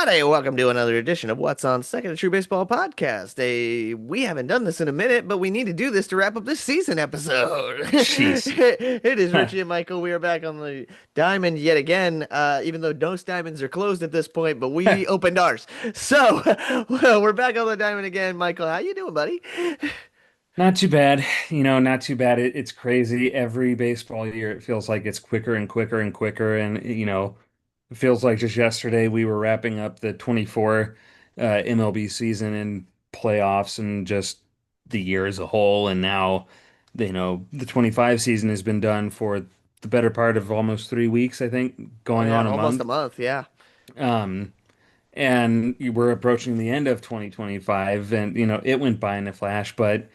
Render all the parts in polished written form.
Hey, welcome to another edition of What's on Second, a True Baseball podcast. We haven't done this in a minute, but we need to do this to wrap up this season episode. Jeez. It is Huh. Richie and Michael. We are back on the diamond yet again, even though most diamonds are closed at this point, but we opened ours. So, well, we're back on the diamond again. Michael, how you doing, buddy? Not too bad. Not too bad. It's crazy. Every baseball year, it feels like it's quicker and quicker and quicker. And it feels like just yesterday we were wrapping up the 24 MLB season and playoffs and just the year as a whole. And now, the 25 season has been done for the better part of almost 3 weeks, I think, Oh going yeah, on a almost a month. month. Yeah. Um, and we're approaching the end of 2025, and it went by in a flash, but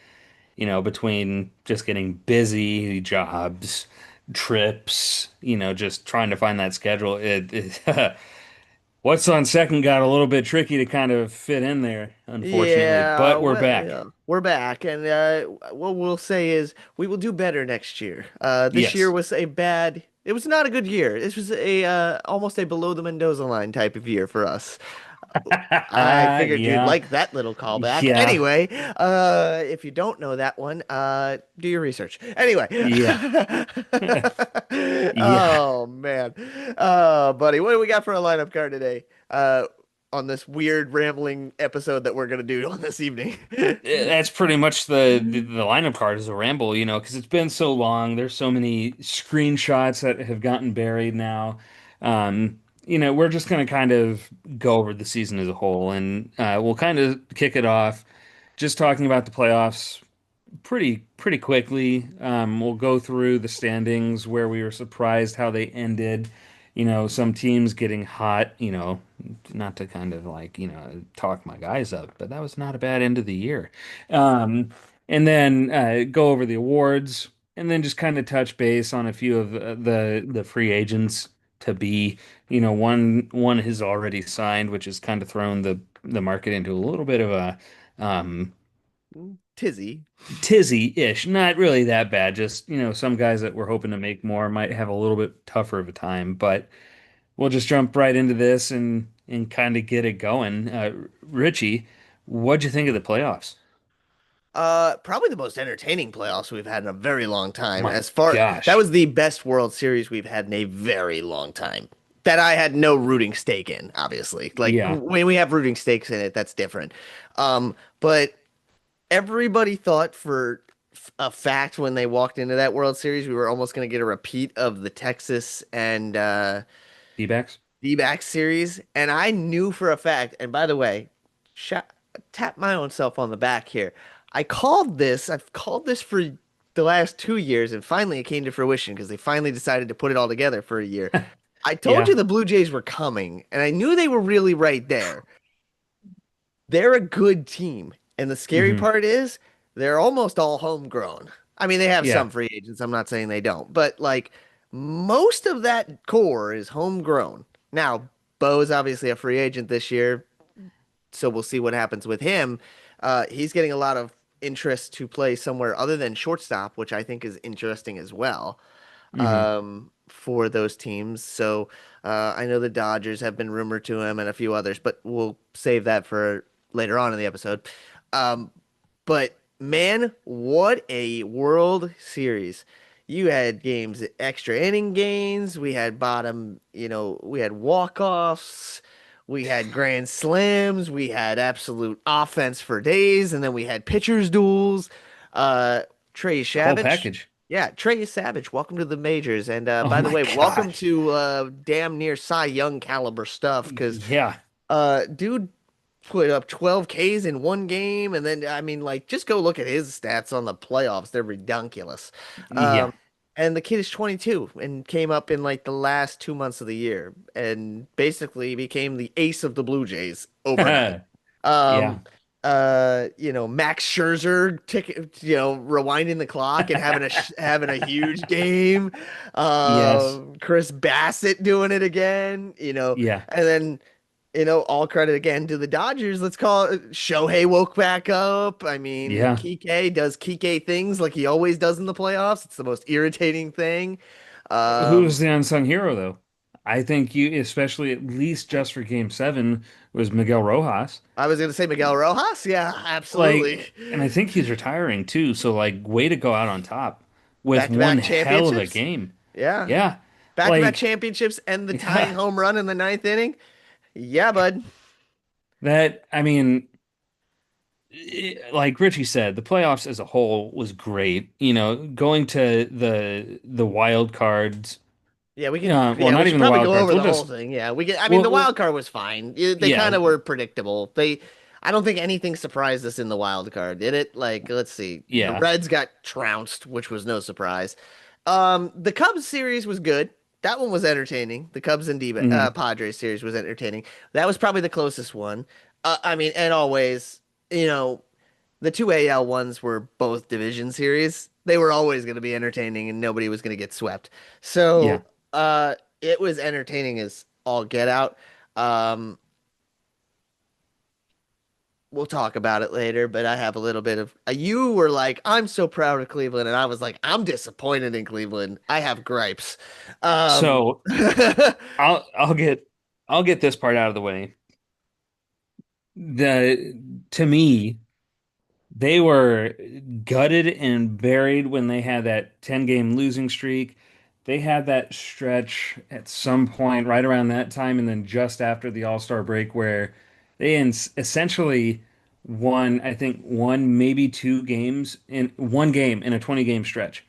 between just getting busy, jobs, trips, just trying to find that schedule, what's on second got a little bit tricky to kind of fit in there, unfortunately, Yeah, but we're well, back. yeah, we're back, and what we'll say is we will do better next year. This year Yes. was a bad. It was not a good year. This was a almost a below the Mendoza line type of year for us. I figured you'd Yeah. like that little callback. Yeah. Anyway, if you don't know that one, do your research. Anyway, Yeah. Yeah. oh man, buddy, what do we got for a lineup card today? On this weird rambling episode that we're gonna do on this evening. That's pretty much the lineup card is a ramble, because it's been so long. There's so many screenshots that have gotten buried now. We're just going to kind of go over the season as a whole, and we'll kind of kick it off just talking about the playoffs pretty quickly. We'll go through the standings where we were surprised how they ended. Some teams getting hot, not to kind of like, talk my guys up, but that was not a bad end of the year. Um, and then go over the awards and then just kind of touch base on a few of the free agents to be, one has already signed, which has kind of thrown the market into a little bit of a Tizzy. tizzy-ish. Not really that bad. Just, some guys that we're hoping to make more might have a little bit tougher of a time, but we'll just jump right into this and kind of get it going. Richie, what'd you think of the playoffs? Probably the most entertaining playoffs we've had in a very long time. My As far that gosh. was the best World Series we've had in a very long time. That I had no rooting stake in, obviously. Like Yeah. when we have rooting stakes in it, that's different. But everybody thought for a fact when they walked into that World Series, we were almost going to get a repeat of the Texas and D-backs? D-back series, and I knew for a fact. And by the way, shot, tap my own self on the back here. I've called this for the last 2 years, and finally it came to fruition because they finally decided to put it all together for a year. I told Yeah. you the Blue Jays were coming, and I knew they were really right there. They're a good team, and the scary Hmm. part is they're almost all homegrown. I mean, they have Yeah. some free agents. I'm not saying they don't, but like most of that core is homegrown. Now, Bo's obviously a free agent this year, so we'll see what happens with him. He's getting a lot of interest to play somewhere other than shortstop, which I think is interesting as well Hmm. for those teams. So I know the Dodgers have been rumored to him and a few others, but we'll save that for later on in the episode. Um, but man, what a World Series. You had games, extra inning games. We had we had walk-offs. We had grand slams. We had absolute offense for days. And then we had pitchers duels. Uh, Trey The whole Savage. package. Yeah, Trey Savage, welcome to the majors. And Oh by the my way, welcome gosh. to damn near Cy Young caliber stuff because Yeah. dude put up 12 Ks in one game, and then I mean, like, just go look at his stats on the playoffs. They're ridiculous. Yeah. Um, and the kid is 22 and came up in like the last 2 months of the year and basically became the ace of the Blue Jays overnight. Yeah. Um, Max Scherzer rewinding the clock and having a huge game. Yes. Chris Bassett doing it again, Yeah. and then all credit again to the Dodgers. Let's call it Shohei woke back up. I mean, Yeah. Kike does Kike things like he always does in the playoffs. It's the most irritating thing. Who's Um, the unsung hero though? I think you, especially at least just for Game 7, was Miguel Rojas. I was gonna say Miguel Rojas. Yeah, absolutely. Like, and I think he's retiring too. So, like, way to go out on top with one Back-to-back hell of a championships. game. Yeah, Yeah. back-to-back Like, championships and the tying yeah, home run in the ninth inning. Yeah, bud. I mean, like Richie said, the playoffs as a whole was great. Going to the wild cards. Yeah, we can. Well, Yeah, we not should even the probably wild go cards. over We'll the whole just, thing. Yeah, we get. I mean, the we'll wild card was fine. They yeah, kind of were predictable. I don't think anything surprised us in the wild card, did it? Like, let's see. The yeah. Reds got trounced, which was no surprise. The Cubs series was good. That one was entertaining. The Cubs and Mhm. Padres series was entertaining. That was probably the closest one. I mean, and always, you know, the two AL ones were both division series. They were always going to be entertaining and nobody was going to get swept. Yeah. So, it was entertaining as all get out. Um, we'll talk about it later, but I have a little bit of you were like, I'm so proud of Cleveland, and I was like, I'm disappointed in Cleveland. I have gripes. So Yeah, I'll get this part out of the way. To me, they were gutted and buried when they had that 10 game losing streak. They had that stretch at some point right around that time, and then just after the All-Star break, where they essentially won, I think, one, maybe two games in one game in a 20 game stretch.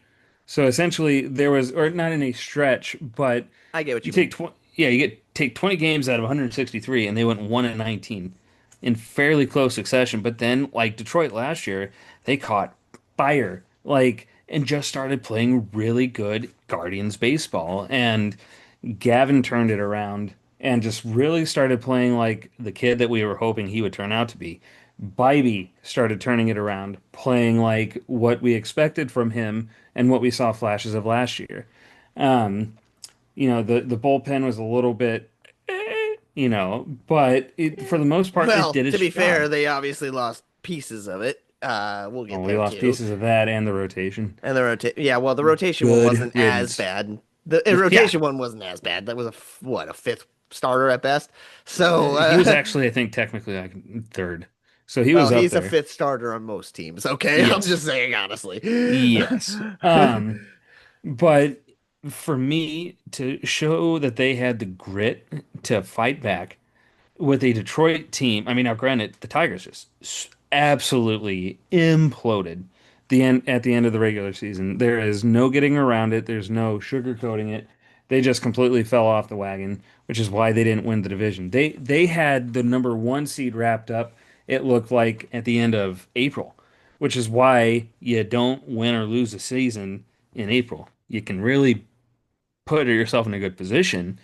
So essentially, there was, or not in a stretch, but I get what you you mean. take 20, yeah, you get take 20 games out of 163, and they went 1-19 in fairly close succession. But then, like Detroit last year, they caught fire, like, and just started playing really good Guardians baseball. And Gavin turned it around and just really started playing like the kid that we were hoping he would turn out to be. Bybee started turning it around, playing like what we expected from him and what we saw flashes of last year. Um, the bullpen was a little bit, but for the most part, it Well, did to its be fair, job. they obviously lost pieces of it. We'll Oh, get we there lost too. pieces of that and the rotation. And the rotation, yeah, well, the rotation one Good wasn't as riddance. bad. The Yeah, rotation one wasn't as bad. That was a fifth starter at best. So, he was actually, I think, technically like third, so he well, was up he's a there. fifth starter on most teams. Okay, I'm Yes, just saying honestly. yes. But for me to show that they had the grit to fight back with a Detroit team. I mean, now granted, the Tigers just absolutely imploded at the end of the regular season. There is no getting around it. There's no sugarcoating it. They just completely fell off the wagon, which is why they didn't win the division. They had the number one seed wrapped up, it looked like at the end of April, which is why you don't win or lose a season in April. You can really put yourself in a good position,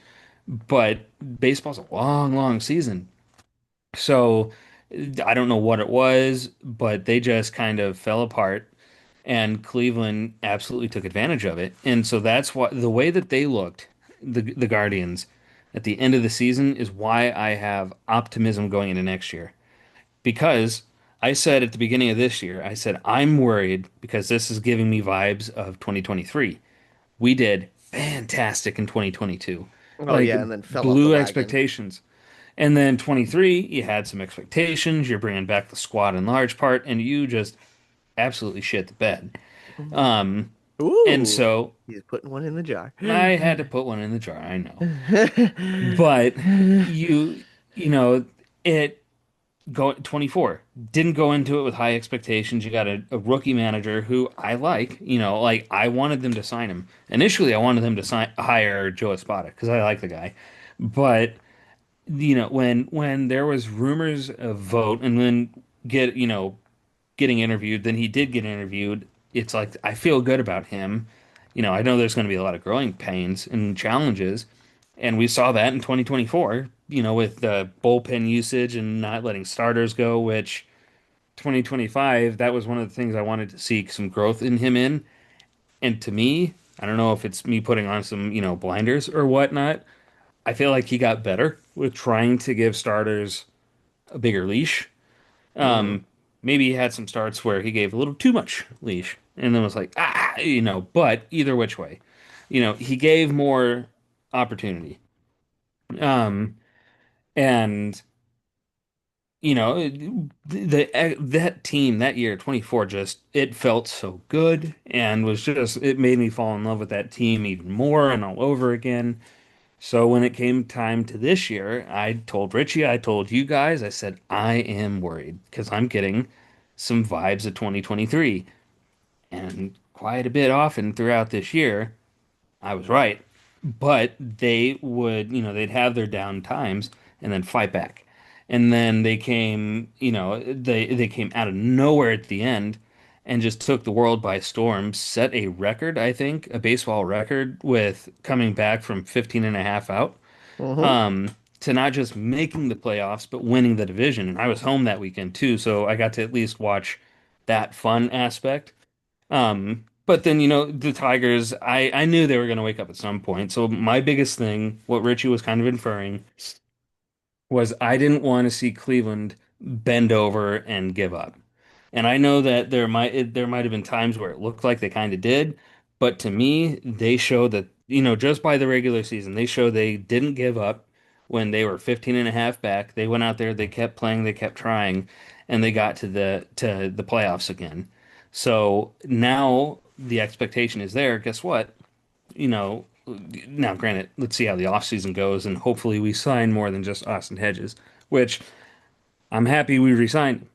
but baseball's a long, long season. So I don't know what it was, but they just kind of fell apart, and Cleveland absolutely took advantage of it. And so that's why the way that they looked, the Guardians, at the end of the season is why I have optimism going into next year. Because I said at the beginning of this year, I said I'm worried because this is giving me vibes of 2023. We did fantastic in 2022. Oh Like yeah, and then fell off the blew wagon. expectations. And then 23, you had some expectations. You're bringing back the squad in large part, and you just absolutely shit the bed. Um, and Ooh, so he's putting one in the jar. I had to put one in the jar. I know, but you, you know, it go 24 didn't go into it with high expectations. You got a rookie manager who I like. Like I wanted them to sign him initially. I wanted them to hire Joe Espada because I like the guy, but when there was rumors of vote and then getting interviewed, then he did get interviewed. It's like I feel good about him. I know there's going to be a lot of growing pains and challenges, and we saw that in 2024, with the bullpen usage and not letting starters go, which 2025, that was one of the things I wanted to see some growth in him in. And to me, I don't know if it's me putting on some, blinders or whatnot. I feel like he got better with trying to give starters a bigger leash. Hmm. Maybe he had some starts where he gave a little too much leash and then was like, but either which way, he gave more opportunity. Um, and that team that year, 24, just it felt so good and was just it made me fall in love with that team even more and all over again. So when it came time to this year, I told Richie, I told you guys, I said, I am worried because I'm getting some vibes of 2023. And quite a bit often throughout this year, I was right. But they would, they'd have their down times and then fight back. And then they came, they came out of nowhere at the end and just took the world by storm, set a record, I think, a baseball record with coming back from 15 and a half out Hmm. to not just making the playoffs, but winning the division. And I was home that weekend too, so I got to at least watch that fun aspect. But then, the Tigers, I knew they were going to wake up at some point. So my biggest thing, what Richie was kind of inferring, was I didn't want to see Cleveland bend over and give up. And I know that there might have been times where it looked like they kind of did, but to me, they showed that, just by the regular season, they showed they didn't give up when they were 15 and a half back. They went out there, they kept playing, they kept trying, and they got to the playoffs again. So now the expectation is there. Guess what? you know, Now granted, let's see how the offseason goes, and hopefully we sign more than just Austin Hedges, which I'm happy we resigned.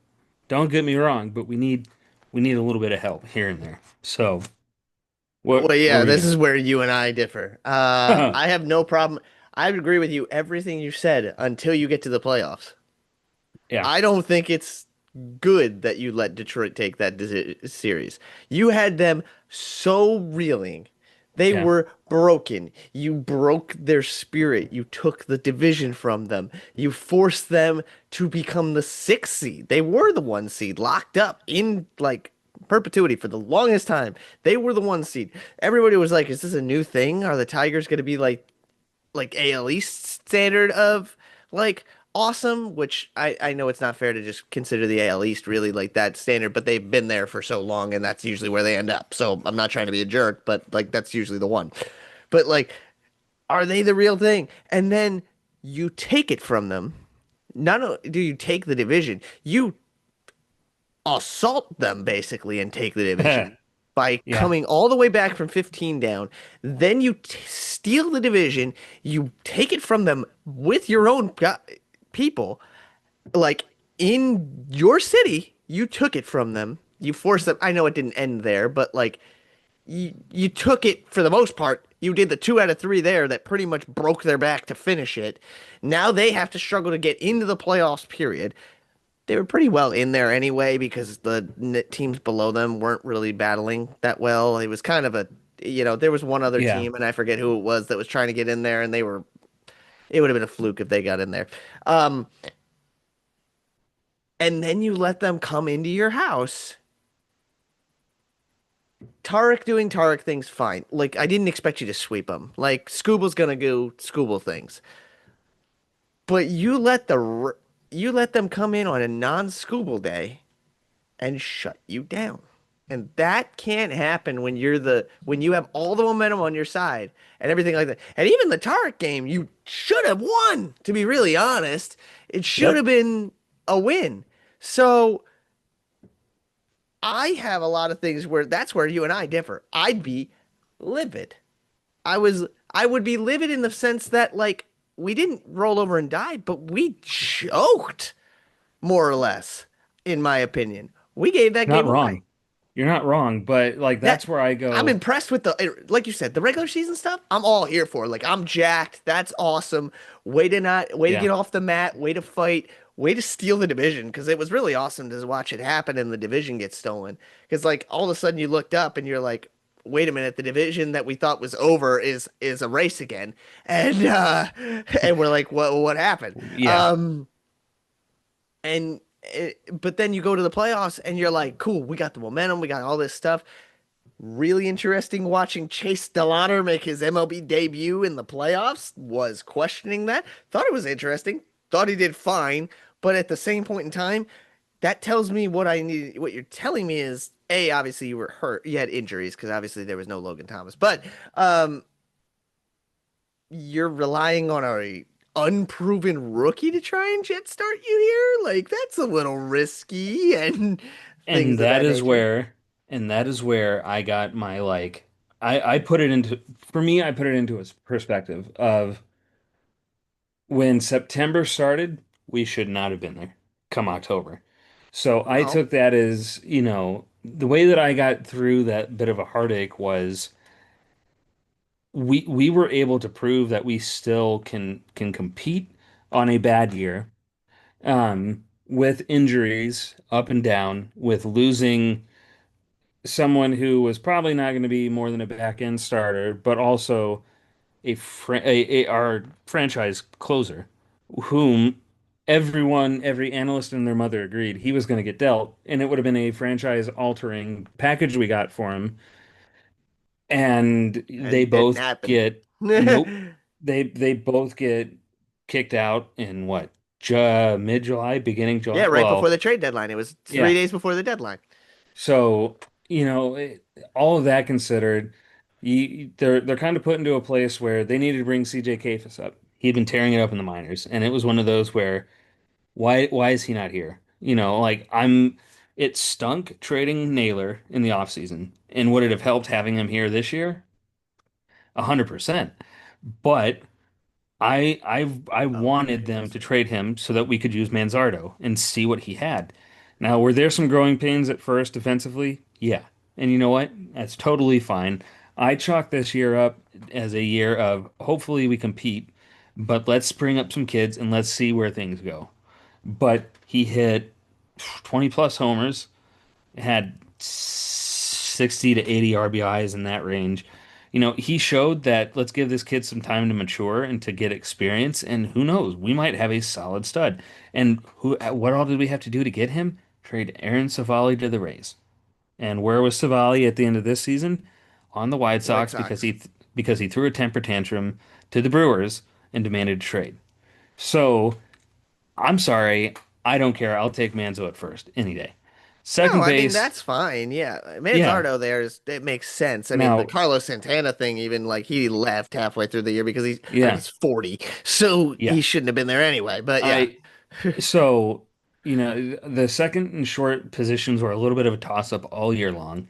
Don't get me wrong, but we need a little bit of help here and there. So what Well, what yeah, were you this gonna is where you and I differ. say? I have no problem. I agree with you everything you said until you get to the playoffs. Yeah, I don't think it's good that you let Detroit take that series. You had them so reeling. They yeah, were broken. You broke their spirit. You took the division from them. You forced them to become the sixth seed. They were the one seed, locked up in like perpetuity for the longest time. They were the one seed. Everybody was like, "Is this a new thing? Are the Tigers going to be like AL East standard of like awesome?" Which I know it's not fair to just consider the AL East really like that standard, but they've been there for so long and that's usually where they end up. So I'm not trying to be a jerk, but like that's usually the one. But like, are they the real thing? And then you take it from them. Not only do you take the division, you assault them basically and take the division by yeah. coming all the way back from 15 down. Then you steal the division, you take it from them with your own people, like in your city, you took it from them. You forced them. I know it didn't end there, but like you took it for the most part. You did the 2 out of 3 there that pretty much broke their back to finish it. Now they have to struggle to get into the playoffs, period. They were pretty well in there anyway because the teams below them weren't really battling that well. It was kind of there was one other Yeah. team, and I forget who it was that was trying to get in there, and it would have been a fluke if they got in there. Um, and then you let them come into your house. Tarek doing Tarek things, fine. Like, I didn't expect you to sweep him. Like, Scooble's gonna do Scooble things. But you let them come in on a non-Scooble day and shut you down. And that can't happen when you have all the momentum on your side and everything like that. And even the Tarek game, you should have won, to be really honest. It should Yep. have been a win. So I have a lot of things where that's where you and I differ. I'd be livid. I would be livid in the sense that like we didn't roll over and die, but we choked more or less, in my opinion. We gave that Not game away. wrong. You're not wrong, but like That that's where I I'm go, impressed with like you said, the regular season stuff. I'm all here for. Like I'm jacked. That's awesome. Way to yeah. get off the mat. Way to fight. Way to steal the division because it was really awesome to watch it happen and the division get stolen. Because like all of a sudden you looked up and you're like, wait a minute, the division that we thought was over is a race again, and and we're like, what happened? Yeah. Um, and but then you go to the playoffs and you're like, cool, we got the momentum, we got all this stuff. Really interesting watching Chase Delauder make his MLB debut in the playoffs. Was questioning that. Thought it was interesting. Thought he did fine. But at the same point in time, that tells me what I need. What you're telling me is, A, obviously you were hurt. You had injuries because obviously there was no Logan Thomas. But um, you're relying on unproven rookie to try and jet start you here? Like that's a little risky and And things of that that is nature. where, and that is where I got my like, I put it into, for me, I put it into a perspective of when September started, we should not have been there come October. So I Well, took that as, the way that I got through that bit of a heartache was we were able to prove that we still can compete on a bad year. With injuries up and down, with losing someone who was probably not going to be more than a back end starter, but also our franchise closer, whom every analyst and their mother agreed he was going to get dealt, and it would have been a franchise altering package we got for him. And they and didn't both happen. get nope. They both get kicked out in what? Ju Mid-July, beginning Yeah, July. right before Well, the trade deadline. It was three yeah. days before the deadline. So, all of that considered, they're kind of put into a place where they needed to bring CJ Kafis up. He'd been tearing it up in the minors, and it was one of those where why is he not here? Like it stunk trading Naylor in the offseason. And would it have helped having him here this year? 100%. But I Oh, wanted them to trade him so that we could use Manzardo and see what he had. Now, were there some growing pains at first defensively? Yeah. And you know what? That's totally fine. I chalk this year up as a year of hopefully we compete, but let's bring up some kids and let's see where things go. But he hit 20 plus homers, had 60 to 80 RBIs in that range. He showed that let's give this kid some time to mature and to get experience, and who knows, we might have a solid stud. And what all did we have to do to get him? Trade Aaron Savali to the Rays. And where was Savali at the end of this season? On the White White Sox because Sox. he threw a temper tantrum to the Brewers and demanded a trade. So I'm sorry, I don't care. I'll take Manzo at first any day. No, Second I mean base, that's fine. Yeah, yeah. Manzardo there is it makes sense. I mean the Now, Carlos Santana thing, even like he left halfway through the year because I think yeah, he's 40, so yeah. he shouldn't have been there anyway. But yeah, I so the second and short positions were a little bit of a toss up all year long.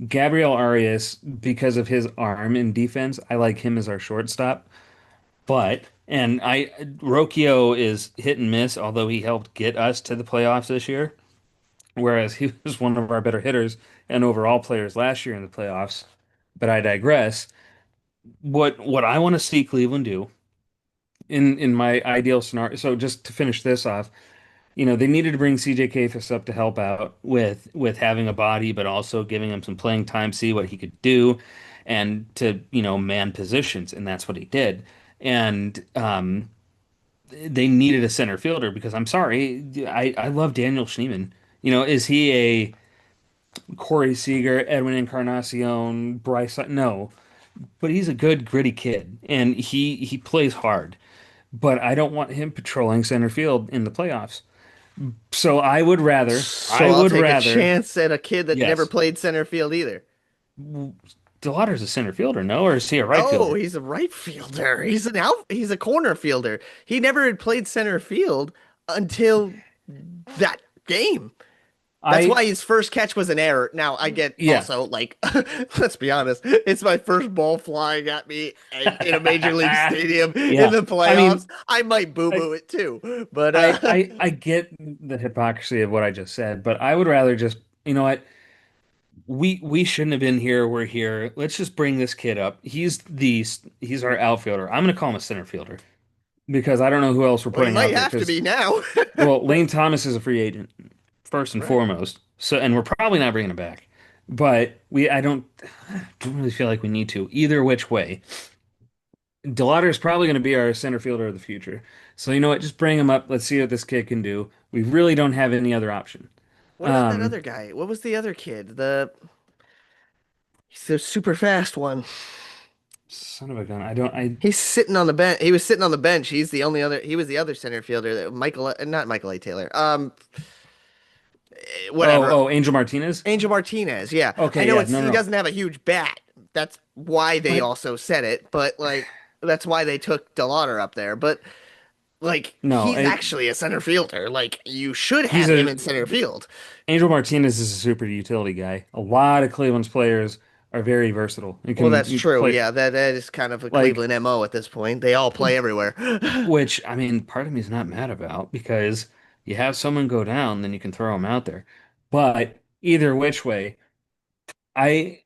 Gabriel Arias, because of his arm in defense, I like him as our shortstop. But and I Rocchio is hit and miss, although he helped get us to the playoffs this year, whereas he was one of our better hitters and overall players last year in the playoffs. But I digress. What I want to see Cleveland do in my ideal scenario. So just to finish this off, they needed to bring CJ Kafis up to help out with having a body, but also giving him some playing time, see what he could do, and to man positions, and that's what he did. And they needed a center fielder because I'm sorry, I love Daniel Schneemann. Is he a Corey Seager, Edwin Encarnacion, Bryce? No, but he's a good, gritty kid, and he plays hard. But I don't want him patrolling center field in the playoffs. So so I I'll would take a rather, chance at a kid that never yes. played center field either. Delauder's a center fielder, no? Or is he a right No, fielder? he's a right fielder. He's a corner fielder. He never had played center field until that game. That's I, why his first catch was an error. Now, I get yeah. also like let's be honest, it's my first ball flying at me in a major league stadium in Yeah. the I playoffs. mean, I might I, boo-boo it too. But I get the hypocrisy of what I just said, but I would rather just, you know what? We shouldn't have been here. We're here. Let's just bring this kid up. He's our outfielder. I'm gonna call him a center fielder because I don't know who else we're well, he putting might out there. have to Because be now. well, Lane Thomas is a free agent first and Right. foremost. So, and we're probably not bringing him back. But I don't really feel like we need to either which way. Delauder is probably going to be our center fielder of the future. So you know what? Just bring him up. Let's see what this kid can do. We really don't have any other option. What about that Um, other guy? What was the other kid? He's the super fast one. Son of a gun. I don't. I. He's sitting on the bench. He was sitting on the bench. He's the only other. He was the other center fielder that not Michael A. Taylor. Oh, Whatever. oh, Angel Martinez. Angel Martinez. Yeah, I Okay, know yeah, it's no, he no, doesn't have a huge bat. That's why they but also said it. But like, that's why they took DeLauder up there. But Like No, he's actually a center fielder. Like you should he's have him a in center field. Angel Martinez is a super utility guy. A lot of Cleveland's players are very versatile and Well, that's can true. play Yeah, that is kind of a like Cleveland MO at this point. They all play everywhere. which I mean, part of me is not mad about because you have someone go down, then you can throw them out there. But either which way, I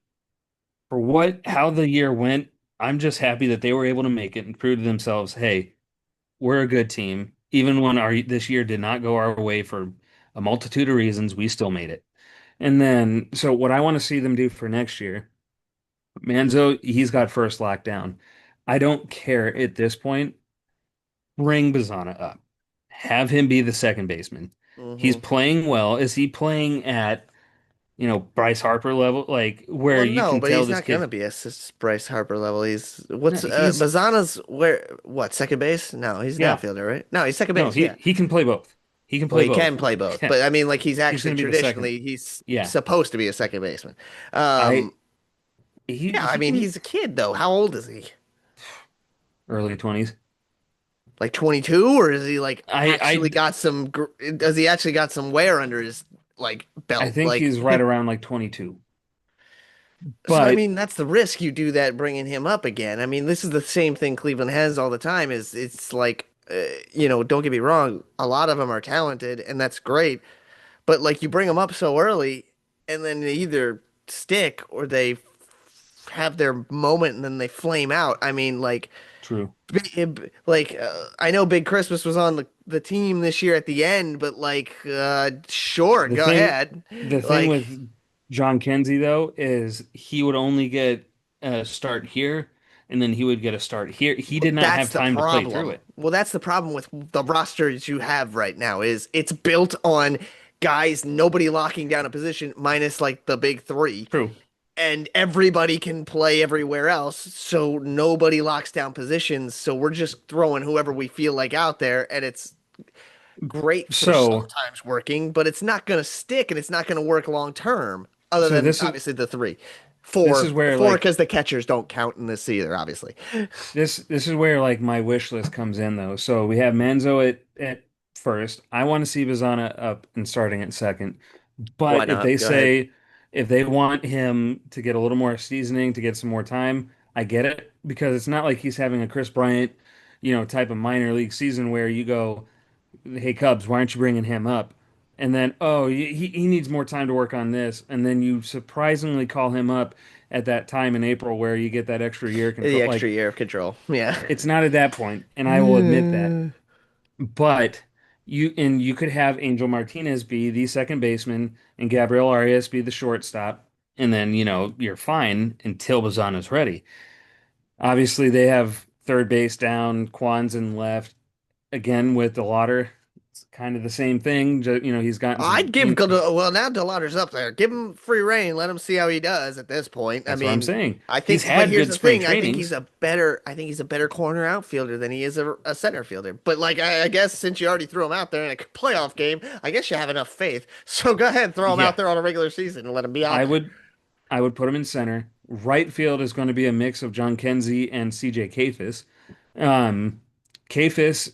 for what how the year went, I'm just happy that they were able to make it and prove to themselves, hey, we're a good team. Even when our this year did not go our way for a multitude of reasons, we still made it. And then, so what I want to see them do for next year, Manzo, he's got first lockdown. I don't care at this point. Bring Bazana up. Have him be the second baseman. He's hmm playing well. Is he playing at, Bryce Harper level? Like where Well, you no, can but tell he's this not gonna kid, be a Bryce Harper level. He's no, what's Bazana's where what second base? No, he's an yeah, outfielder, right? No, he's second no, base. Yeah. he can play both. He can Well, play he can both. play both, Yeah, but I mean, like he's he's actually going to be the second. traditionally he's Yeah, supposed to be a second baseman. I Um, yeah, I he mean, can he's a kid though. How old is he? early 20s. Like 22, or is he like I actually I got some? Does he actually got some wear under his like I belt? think Like, he's right around like 22. so I But mean, that's the risk you do that bringing him up again. I mean, this is the same thing Cleveland has all the time. Is it's like, don't get me wrong, a lot of them are talented, and that's great. But like you bring them up so early, and then they either stick or they have their moment and then they flame out. I mean, like, true. I know Big Christmas was on the team this year at the end, but like, sure, The go thing ahead. the thing Like, with John Kenzie though is he would only get a start here and then he would get a start here. He well, did not that's have the time to play through problem. it. Well, that's the problem with the rosters you have right now is it's built on guys, nobody locking down a position minus like the big three. True. And everybody can play everywhere else, so nobody locks down positions. So we're just throwing whoever we feel like out there, and it's great for So sometimes working, but it's not going to stick and it's not going to work long term, other so than this is obviously the three. this Four, is where four, like because the catchers don't count in this either, obviously. this is where like my wish list comes in though. So we have Manzo at first. I want to see Bazana up and starting at second. Why But not? Go ahead. if they want him to get a little more seasoning, to get some more time, I get it because it's not like he's having a Chris Bryant, type of minor league season where you go, "Hey Cubs, why aren't you bringing him up?" And then, oh, he needs more time to work on this, and then you surprisingly call him up at that time in April where you get that extra year control. The extra Like year of control. Yeah. it's not at that point, and I will admit that. But you could have Angel Martinez be the second baseman and Gabriel Arias be the shortstop, and then you're fine until Bazana's ready. Obviously, they have third base down, Kwan's in left again with the Lauder. It's kind of the same thing. He's gotten some. I'd give well now Delauder's up there. Give him free reign. Let him see how he does at this point. I That's what I'm mean, saying. I He's think, but had here's good the spring thing. trainings. I think he's a better corner outfielder than he is a center fielder. But like, I guess since you already threw him out there in a playoff game, I guess you have enough faith. So go ahead, throw him out Yeah, there on a regular season and let him be out I there. would I would put him in center. Right field is going to be a mix of John Kenzie and CJ Kayfus. Um, Kayfus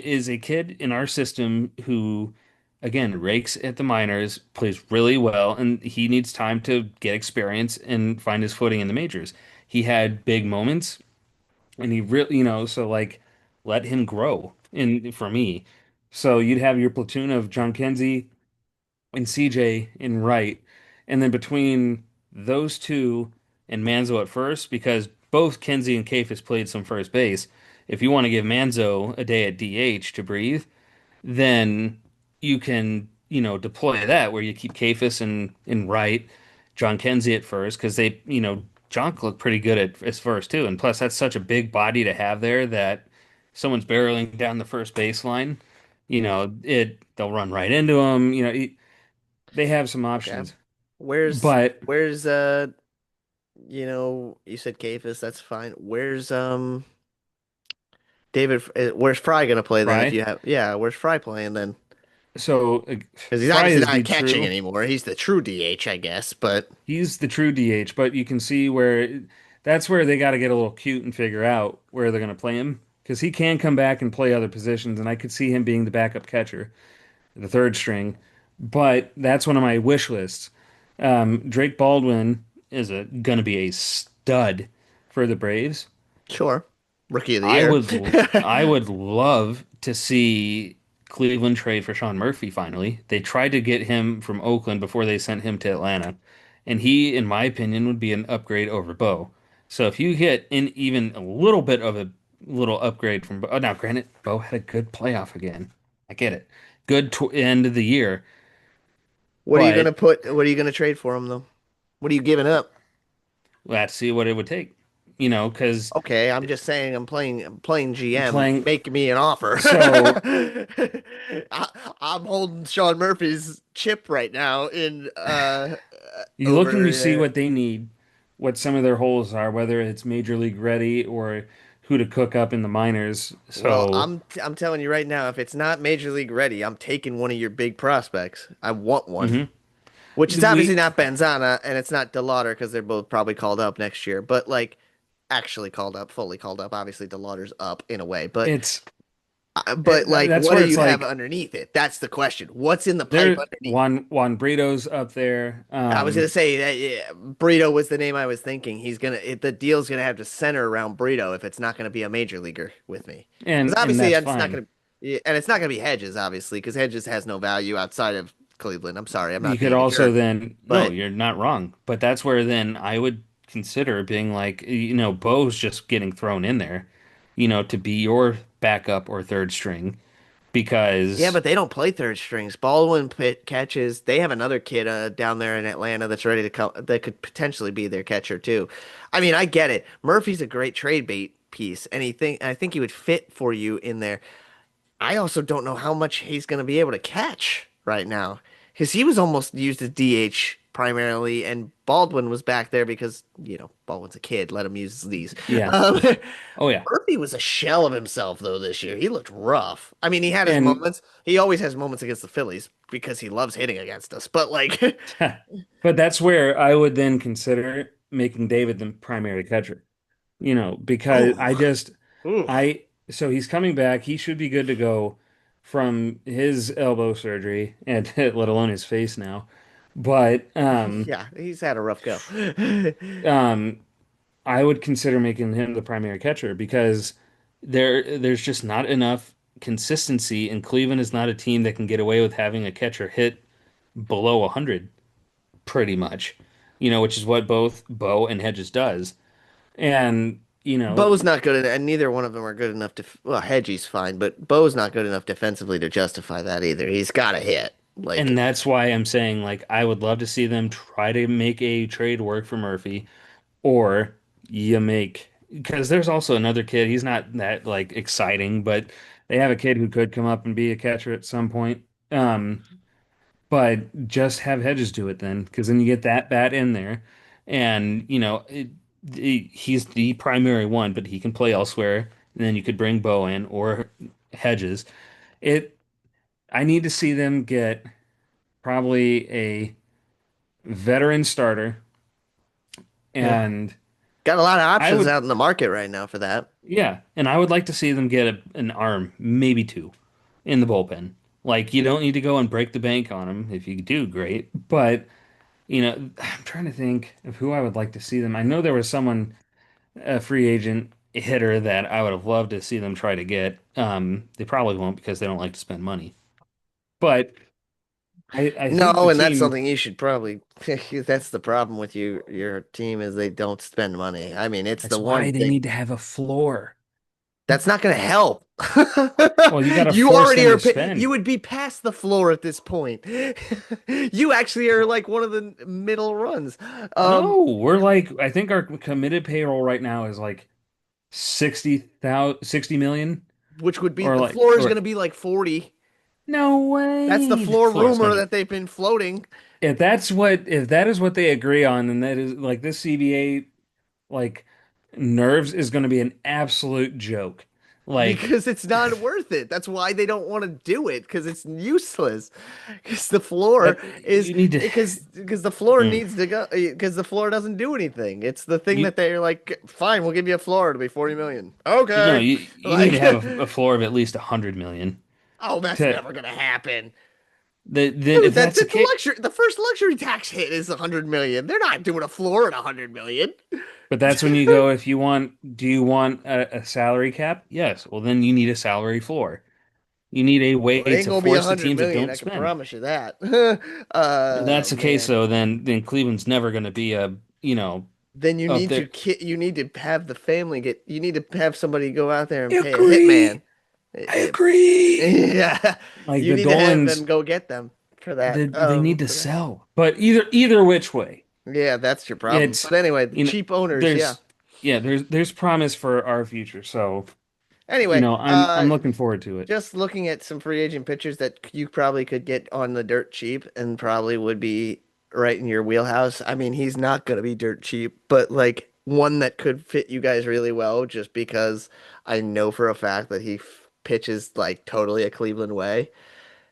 is a kid in our system who, again, rakes at the minors, plays really well, and he needs time to get experience and find his footing in the majors. He had big moments, and he really, so like, let him grow. And for me, so you'd have your platoon of John Kenzie and CJ in right, and then between those two and Manzo at first, because both Kenzie and Kafis played some first base. If you want to give Manzo a day at DH to breathe, then you can, deploy that where you keep Kafis in right, John Kenzie at first, because John looked pretty good at his first too. And plus, that's such a big body to have there that someone's barreling down the first baseline, they'll run right into him. They have some Okay. options. Where's But where's you said Cafis, that's fine. Where's Fry gonna play then if Fry, you have yeah, where's Fry playing then? so Because he's Fry obviously is not the catching true. anymore. He's the true DH, I guess. But He's the true DH, but you can see where that's where they got to get a little cute and figure out where they're going to play him. because he can come back and play other positions, and I could see him being the backup catcher, the third string. But that's one of my wish lists. Drake Baldwin is gonna be a stud for the Braves. Sure. Rookie of the I year. would I would love to see Cleveland trade for Sean Murphy finally. They tried to get him from Oakland before they sent him to Atlanta, and he, in my opinion, would be an upgrade over Bo. So if you get in even a little bit of a little upgrade from Bo, now granted, Bo had a good playoff again. I get it. Good tw end of the year, but What are you gonna trade for him though? What are you giving up? let's see what it would take. Because Okay, I'm just saying I'm playing GM. playing Make me an offer. so I, I'm holding Sean Murphy's chip right now in you look and you over see there. what they need, what some of their holes are, whether it's major league ready or who to cook up in the minors. Well, So, I'm telling you right now, if it's not Major League ready, I'm taking one of your big prospects. I want one. mhm. Which is obviously We not Benzana and it's not DeLauder because they're both probably called up next year. But like actually called up, fully called up. Obviously DeLauder's up in a way, it's but like that's what where do it's you have like underneath it? That's the question. What's in the pipe there underneath? Juan Brito's up there. I was gonna say that yeah, Brito was the name I was thinking. The deal's gonna have to center around Brito if it's not gonna be a major leaguer with me. Because And obviously that's it's not fine. gonna, yeah, and it's not gonna be Hedges obviously because Hedges has no value outside of Cleveland. I'm sorry, I'm You not could being a also jerk, then, no, but you're not wrong. But that's where then I would consider being like, Bo's just getting thrown in there, to be your backup or third string yeah, because but they don't play third strings. Baldwin catches. They have another kid down there in Atlanta that's ready to come. That could potentially be their catcher too. I mean, I get it. Murphy's a great trade bait piece, and I think he would fit for you in there. I also don't know how much he's going to be able to catch right now because he was almost used as DH primarily, and Baldwin was back there because, Baldwin's a kid. Let him use these. yeah. Um, Oh yeah. Murphy was a shell of himself, though, this year. He looked rough. I mean, he had his And moments. He always has moments against the Phillies because he loves hitting against us. But, like, but that's where I would then consider making David the primary catcher. Because oh, ooh, so he's coming back. He should be good to go from his elbow surgery and let alone his face now. But yeah, he's had a rough go. um, I would consider making him the primary catcher because there's just not enough consistency, and Cleveland is not a team that can get away with having a catcher hit below 100 pretty much. Which is what both Bo and Hedges does. And, Bo's not good enough, and neither one of them are good enough to. Well, Hedgie's fine, but Bo's not good enough defensively to justify that either. He's got to hit. and Like, that's why I'm saying like I would love to see them try to make a trade work for Murphy or you make because there's also another kid. He's not that like exciting, but they have a kid who could come up and be a catcher at some point. Um, but just have Hedges do it then, because then you get that bat in there, and he's the primary one, but he can play elsewhere. And then you could bring Bo in or Hedges. It. I need to see them get probably a veteran starter, yeah, and got a lot of I options would, out in the market right now for that. yeah, and I would like to see them get an arm, maybe two, in the bullpen. Like you don't need to go and break the bank on them. If you do, great. But I'm trying to think of who I would like to see them. I know there was someone, a free agent hitter that I would have loved to see them try to get. They probably won't because they don't like to spend money. But I think the No, and that's team, something you should probably. That's the problem with your team is they don't spend money. I mean, it's the that's one why they thing need to have a floor. that's not going to help. Well, you got to You force already them are. to spend. You would be past the floor at this point. You actually are like one of the middle runs. Um, No, we're like, I think our committed payroll right now is like 60,000, 60 million which would be or the like, floor is going or to be like 40. no That's the way. The floor floor is going rumor to that they've been floating. if that is what they agree on, then that is like this CBA like nerves is going to be an absolute joke. Like because it's not worth it. That's why they don't want to do it because it's useless. Because the floor but is you need to because the floor mm, needs to go because the floor doesn't do anything. It's the thing you that they're like, fine, we'll give you a floor. It'll be 40 million. no, Okay, you need to like, have a floor of at least 100 million oh, that's to never gonna happen. then Dude, if that that's the the case. luxury the first luxury tax hit is 100 million. They're not doing a floor at 100 million. But that's when you go, if you want, do you want a salary cap? Yes. Well, then you need a salary floor. You need a way Well, it ain't to gonna be force the 100 teams that million, don't I can spend. promise you that. If that's the case, Man. though, then Cleveland's never going to be Then you up need to there. you need to have the family get you need to have somebody go out there and pay a hitman. Agree. I agree. Yeah, Like you the need to have them Dolans, go get them for that. they need to For that. sell. But either which way, Yeah, that's your problem. it's But anyway, the you know, cheap owners, yeah. there's there's promise for our future. So, Anyway, I'm looking forward to it. just looking at some free agent pitchers that you probably could get on the dirt cheap and probably would be right in your wheelhouse. I mean, he's not going to be dirt cheap, but like one that could fit you guys really well just because I know for a fact that pitches like totally a Cleveland way.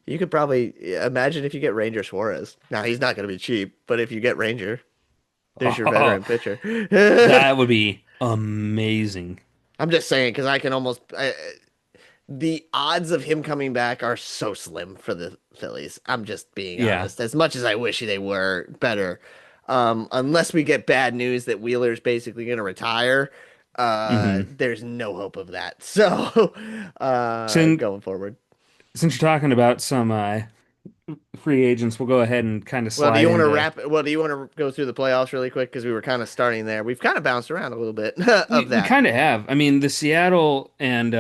You could probably imagine if you get Ranger Suarez. Now, he's not going to be cheap, but if you get Ranger, there's your Oh, veteran pitcher. that would be amazing. I'm just saying because I can almost the odds of him coming back are so slim for the Phillies. I'm just being Yeah. honest. As much as I wish they were better, unless we get bad news that Wheeler's basically going to retire, hmm there's no hope of that. So, Since going forward. since you're talking about some free agents, we'll go ahead and kind of Well, do slide you want to into. wrap? Well, do you want to go through the playoffs really quick because we were kind of starting there. We've kind of bounced around a little bit We of we that. kind of have. I mean, the Seattle and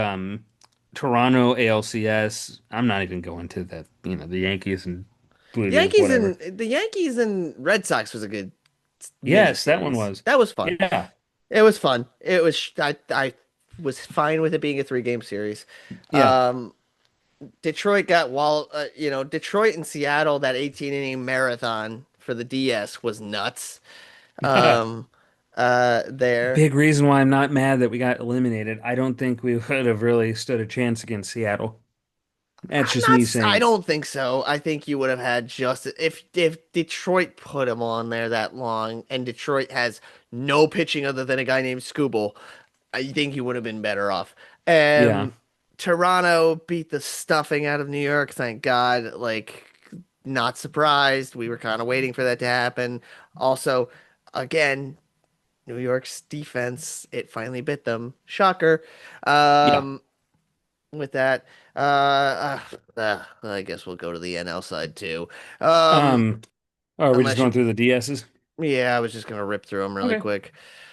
Toronto ALCS. I'm not even going to that. The Yankees and Blue Jays, whatever. The Yankees and Red Sox was a good mini Yes, that one series. was. That was fun. Yeah, It was fun. I was fine with it being a 3 game series. yeah. Um, Detroit got Detroit and Seattle that 18 inning marathon for the DS was nuts. Um, there. Big reason why I'm not mad that we got eliminated. I don't think we would have really stood a chance against Seattle. That's I'm just not. me I saying. don't think so. I think you would have had just if Detroit put him on there that long, and Detroit has no pitching other than a guy named Scooble. I think you would have been better off. Yeah. Toronto beat the stuffing out of New York. Thank God. Like, not surprised. We were kind of waiting for that to happen. Also, again, New York's defense, it finally bit them. Shocker. Yeah. Um, with that. I guess we'll go to the NL side too. Um, Um, oh, we're just unless going you, through the DSs. yeah, I was just gonna rip through them really Okay, quick.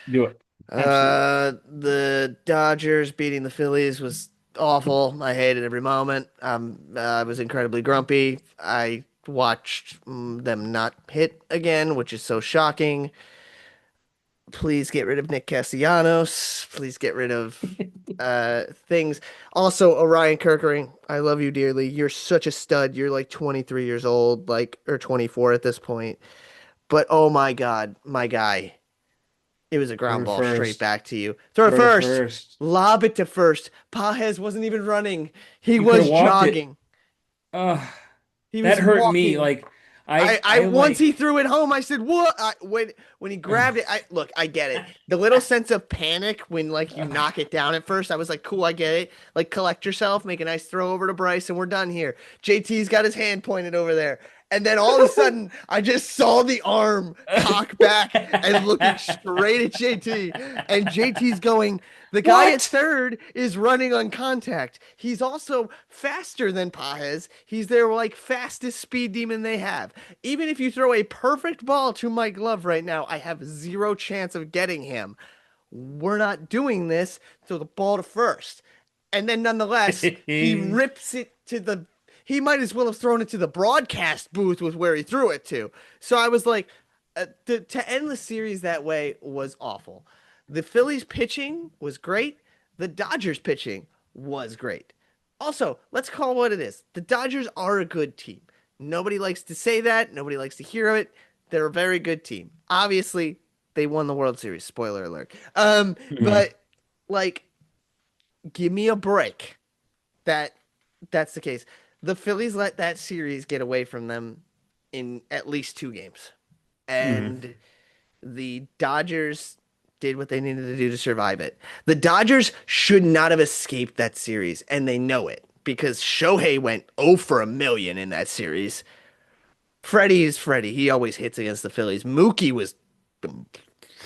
do it. Absolutely. The Dodgers beating the Phillies was awful. I hated every moment. I was incredibly grumpy. I watched them not hit again, which is so shocking. Please get rid of Nick Castellanos. Please get rid of things. Also, Orion Kirkering, I love you dearly. You're such a stud. You're like 23 years old, like or 24 at this point. But oh my God, my guy. It was a Throw ground to ball straight first. back to you. Throw it Throw to first. first. Lob it to first. Pajes wasn't even running. He You could have was walked it. jogging. Uh, He that was hurt me. walking. Like I I once like he threw it home, I said, "What?" When he grabbed it, I get it. The little sense of panic when like you knock it down at first, I was like, "Cool, I get it." Like collect yourself, make a nice throw over to Bryce, and we're done here. JT's got his hand pointed over there, and then all of a sudden, I just saw the arm cock back and looking straight at JT, and JT's going. The guy at what? third is running on contact. He's also faster than Pajes. He's their like fastest speed demon they have. Even if you throw a perfect ball to my glove right now, I have zero chance of getting him. We're not doing this. Throw the ball to first. And then nonetheless, he rips it to the he might as well have thrown it to the broadcast booth with where he threw it to. So I was like, to end the series that way was awful. The Phillies pitching was great. The Dodgers pitching was great. Also, let's call it what it is. The Dodgers are a good team. Nobody likes to say that. Nobody likes to hear it. They're a very good team. Obviously, they won the World Series. Spoiler alert. Mhm. But like Give me a break. That that's the case. The Phillies let that series get away from them in at least two games. Hmm. And the Dodgers did what they needed to do to survive it. The Dodgers should not have escaped that series, and they know it because Shohei went 0 for a million in that series. Freddie is Freddie. He always hits against the Phillies. Mookie was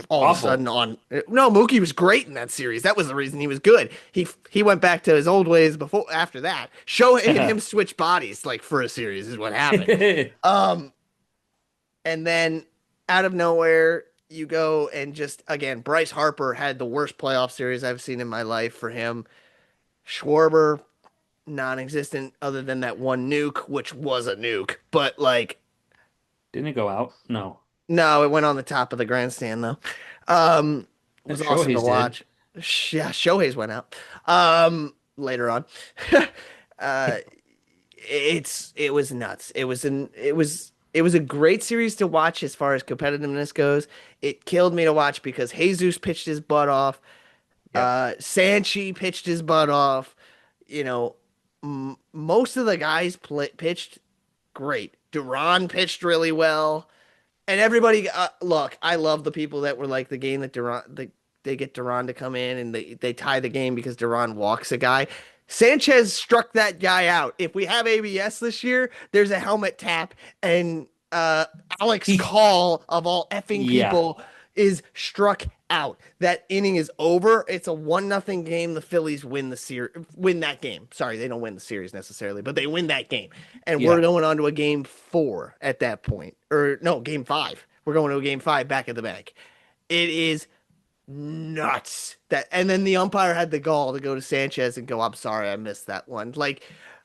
all of a sudden Awful. on. No, Mookie was great in that series. That was the reason he was good. He went back to his old ways before after that. Shohei and him switched bodies like for a series is what happened. Um, and then out of nowhere, you go and just again, Bryce Harper had the worst playoff series I've seen in my life for him. Schwarber, non-existent other than that one nuke, which was a nuke. But like, Didn't it go out? No. no, it went on the top of the grandstand though. It was awesome to Shohei's did. watch. Yeah, Shohei's went out. Later on. uh, it was nuts. It was a great series to watch as far as competitiveness goes. It killed me to watch because Jesus pitched his butt off. Yep. Sanchi pitched his butt off. You know, most of the guys pitched great. Duran pitched really well. And everybody, look, I love the people that were like the game that they get Duran to come in and they tie the game because Duran walks a guy. Sanchez struck that guy out. If we have ABS this year, there's a helmet tap, and Alex Call of all effing Yeah. people is struck out. That inning is over. It's a 1-0 game. The Phillies win that game. Sorry, they don't win the series necessarily, but they win that game. And we're Yeah. going on to a game 4 at that point. Or no, game 5. We're going to a game 5 back at the bank. It is nuts. That and then the umpire had the gall to go to Sanchez and go, "I'm sorry, I missed that one." Like,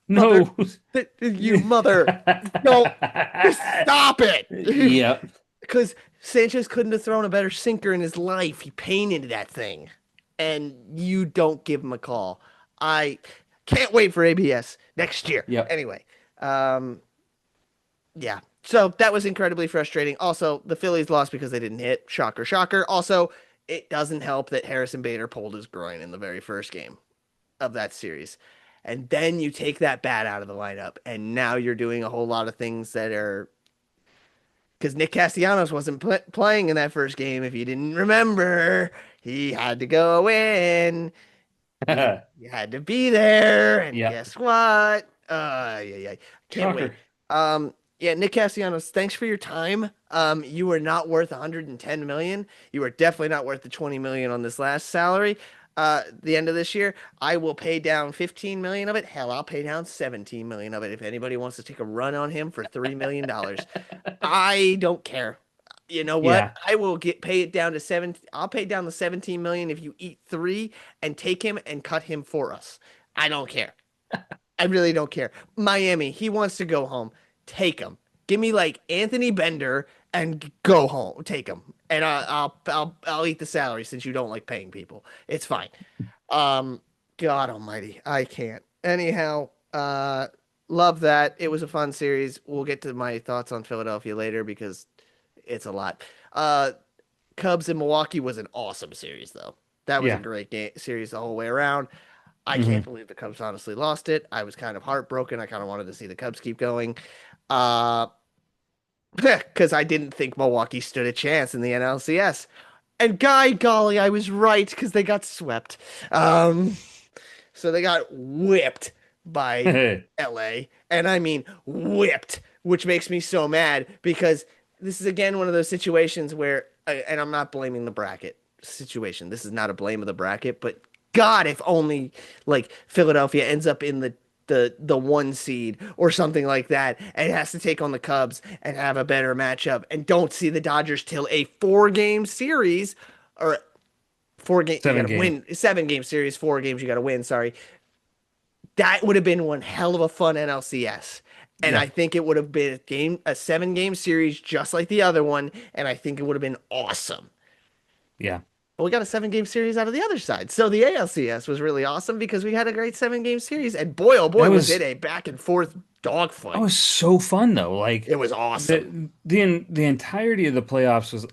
mother, No. you mother, don't stop it. Yep. Because Sanchez couldn't have thrown a better sinker in his life. He painted that thing, and you don't give him a call. I can't wait for ABS next year. Yep. Anyway, um, yeah. So that was incredibly frustrating. Also, the Phillies lost because they didn't hit. Shocker, shocker. Also, it doesn't help that Harrison Bader pulled his groin in the very first game of that series. And then you take that bat out of the lineup, and now you're doing a whole lot of things that are because Nick Castellanos wasn't playing in that first game. If you didn't remember, he had to go in. He had to be there, and Yep. guess what? Yeah, yeah, can't wait. Shocker. Yeah, Nick Castellanos, thanks for your time. You were not worth 110 million. You were definitely not worth the 20 million on this last salary. The end of this year, I will pay down 15 million of it. Hell, I'll pay down 17 million of it if anybody wants to take a run on him for $3 million. I don't care. You know what? Yeah. I will get pay it down to seven. I'll pay down the 17 million if you eat three and take him and cut him for us. I don't care. I really don't care. Miami, he wants to go home. Take him. Give me like Anthony Bender and go home. Take him, and I'll eat the salary since you don't like paying people. It's fine. God Almighty, I can't. Anyhow, love that. It was a fun series. We'll get to my thoughts on Philadelphia later because it's a lot. Uh, Cubs in Milwaukee was an awesome series, though. That was a Yeah. great series the whole way around. I can't Hmm. believe the Cubs honestly lost it. I was kind of heartbroken. I kind of wanted to see the Cubs keep going. Uh, because I didn't think Milwaukee stood a chance in the NLCS. And golly, I was right because they got swept. Um, so they got whipped by LA. And I mean whipped, which makes me so mad because this is again one of those situations where, and I'm not blaming the bracket situation. This is not a blame of the bracket, but God, if only like Philadelphia ends up in the one seed or something like that and has to take on the Cubs and have a better matchup and don't see the Dodgers till a 4-game series or 4 game you got Seven to game. win 7-game series, 4 games you got to win, sorry. That would have been one hell of a fun NLCS. And I Yeah. think it would have been a 7-game series just like the other one, and I think it would have been awesome. Yeah. But we got a 7-game series out of the other side. So the ALCS was really awesome because we had a great 7-game series. And boy, oh That boy, was it was a back and forth that dogfight. was so fun though. It Like was awesome. the entirety of the playoffs was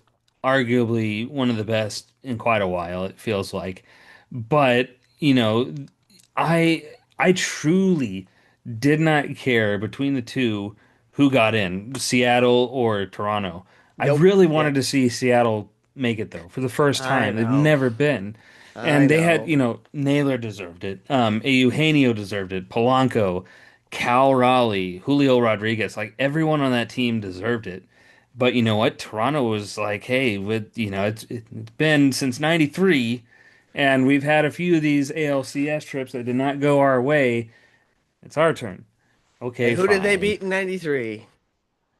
arguably one of the best in quite a while, it feels like. But you know, I I truly did not care between the two who got in, Seattle or Toronto. I Nope. really wanted Yep. to see Seattle make it though, for the first I time. They've know. never been. I And they had, know. Naylor deserved it. Eugenio deserved it. Polanco, Cal Raleigh, Julio Rodriguez, like everyone on that team deserved it. But you know what? Toronto was like, hey, it's been since '93, and we've had a few of these ALCS trips that did not go our way. It's our turn. And Okay, who did they fine. beat in '93?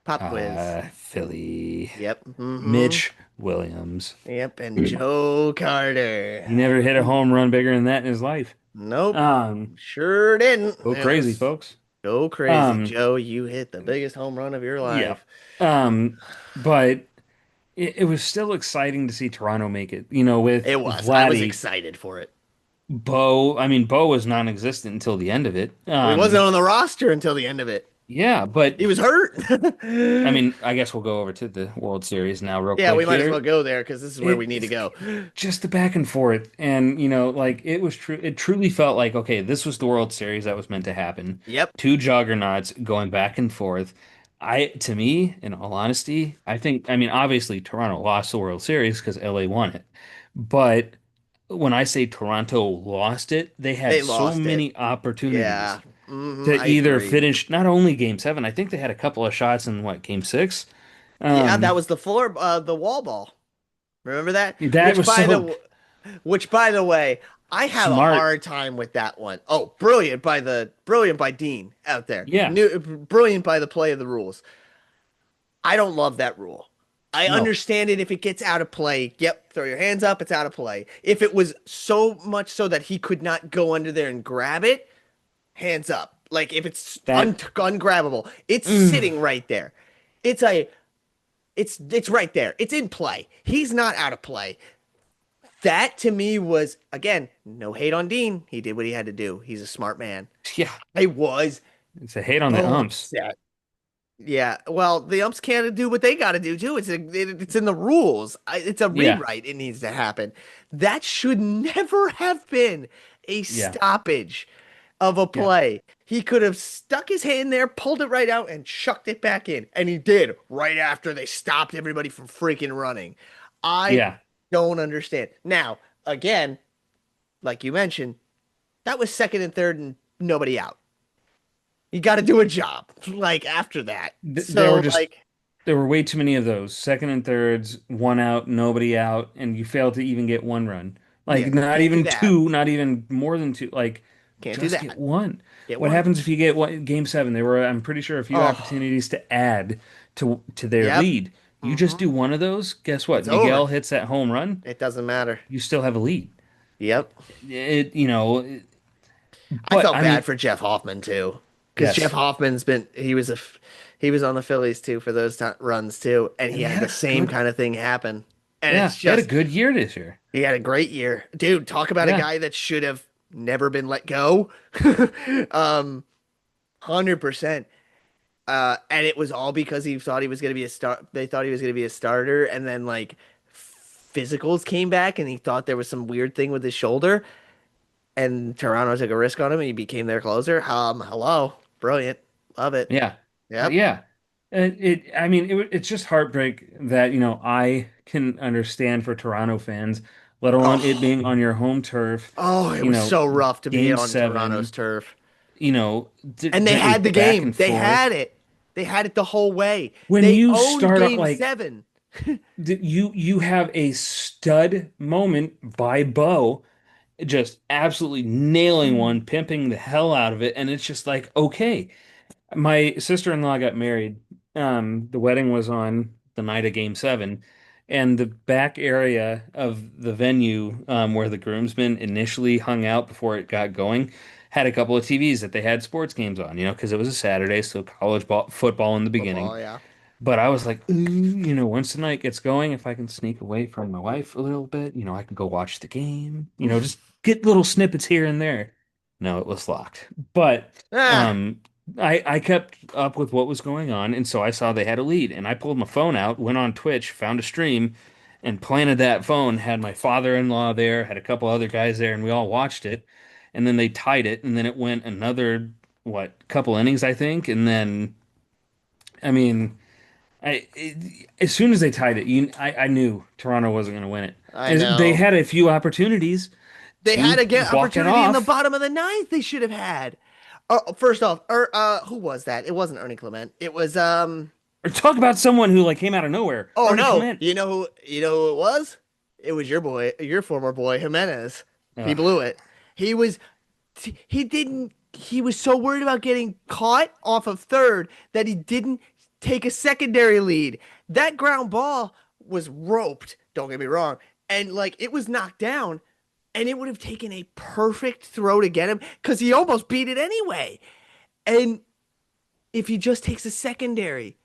Pop quiz. Philly. Yep. Mm-hmm. Mitch Williams. Yep. And Joe Carter. He never hit a home run bigger than that in his life. Nope. Um, Sure didn't. Go It crazy, was folks. so crazy. Um, Joe, you hit the biggest home run of your yeah. life. But it was still exciting to see Toronto make it, with It was. I was Vladdy, excited for it. Bo. I mean, Bo was non-existent until the end of it. Well, he wasn't on the roster until the end of it. Yeah, but He was hurt. I mean, I guess we'll go over to the World Series now real Yeah, quick we might as well here. go there because this is where we need to It go. just the back and forth, and like it was true. It truly felt like okay, this was the World Series that was meant to happen. Yep. Two juggernauts going back and forth. To me, in all honesty, I mean, obviously Toronto lost the World Series because LA won it, but when I say Toronto lost it, they had They so lost it. many opportunities Yeah. Hmm. to I either agree. finish not only Game 7. I think they had a couple of shots in what Game 6. Yeah, that Um, was the wall ball. Remember that? that was so Which by the way, I have a smart. hard time with that one. Oh, brilliant by Dean out there. Yeah. Brilliant by the play of the rules. I don't love that rule. I No. understand it if it gets out of play. Yep, throw your hands up, it's out of play. If it was so much so that he could not go under there and grab it, hands up. Like if it's That ungrabbable, it's mm, sitting right there. It's a it's right there. It's in play. He's not out of play. That to me was again, no hate on Dean. He did what he had to do. He's a smart man. yeah, I was it's a hate on the so umps. upset. Yeah, well, the umps can't do what they got to do too. It's in the rules. It's a Yeah. rewrite. It needs to happen. That should never have been a Yeah. stoppage of a Yeah. play. He could have stuck his hand there, pulled it right out, and chucked it back in. And he did right after they stopped everybody from freaking running. I Yeah. don't understand. Now, again, like you mentioned, that was second and third and nobody out. You got to do a job like after that. There were So just like, there were way too many of those. Second and thirds, one out, nobody out, and you failed to even get one run. Like yeah, not can't do even that. two, not even more than two. Like Can't do just get that. one. Get What one. happens if you get one Game 7? There were, I'm pretty sure, a few Oh, opportunities to add to their yep. lead. You just Hmm. do one of those, guess what? It's over. Miguel hits that home run, It doesn't matter. you still have a lead. Yep. I But felt I bad mean, for Jeff Hoffman too, because Jeff yes. Hoffman's been he was on the Phillies too for those runs too, and he And they had had the a same good, kind of thing happen. And yeah, it's they had a just good year this year. he had a great year, dude. Talk about a Yeah. guy that should have never been let go. 100%. And it was all because he thought he was going to be a start. They thought he was going to be a starter, and then like physicals came back, and he thought there was some weird thing with his shoulder, and Toronto took a risk on him, and he became their closer. Hello, brilliant, love it. Yeah. Yep. Yeah. I mean, it's just heartbreak that, I can understand for Toronto fans, let alone it Oh, being on your home turf, oh, it you was know, so rough to be game on Toronto's 7, turf, and they it was had the back game. and forth. They had it the whole way. When They you owned start up Game like Seven. you have a stud moment by Bo, just absolutely nailing one, pimping the hell out of it, and it's just like, okay. My sister-in-law got married. The wedding was on the night of Game 7, and the back area of the venue, where the groomsmen initially hung out before it got going, had a couple of TVs that they had sports games on, because it was a Saturday, so football in the beginning. Football, yeah. But I was like, ooh, once the night gets going, if I can sneak away from my wife a little bit, I can go watch the game, just get little snippets here and there. No, it was locked. But Ah, um, I kept up with what was going on, and so I saw they had a lead, and I pulled my phone out, went on Twitch, found a stream, and planted that phone, had my father-in-law there, had a couple other guys there, and we all watched it. And then they tied it, and then it went another, what, couple innings, I think. And then, I mean, as soon as they tied it, I knew Toronto wasn't going to win it. I As they know. had a few opportunities They had to a get walk it opportunity in the off. bottom of the ninth. They should have had. First off, who was that? It wasn't Ernie Clement. It was Or talk about someone who like came out of nowhere. Oh Ernie no, Clement. you know who it was? It was your boy, your former boy Jimenez. He Ugh. blew it. He was he didn't he was so worried about getting caught off of third that he didn't take a secondary lead. That ground ball was roped, don't get me wrong, and like it was knocked down and it would have taken a perfect throw to get him cuz he almost beat it anyway. And if he just takes a secondary,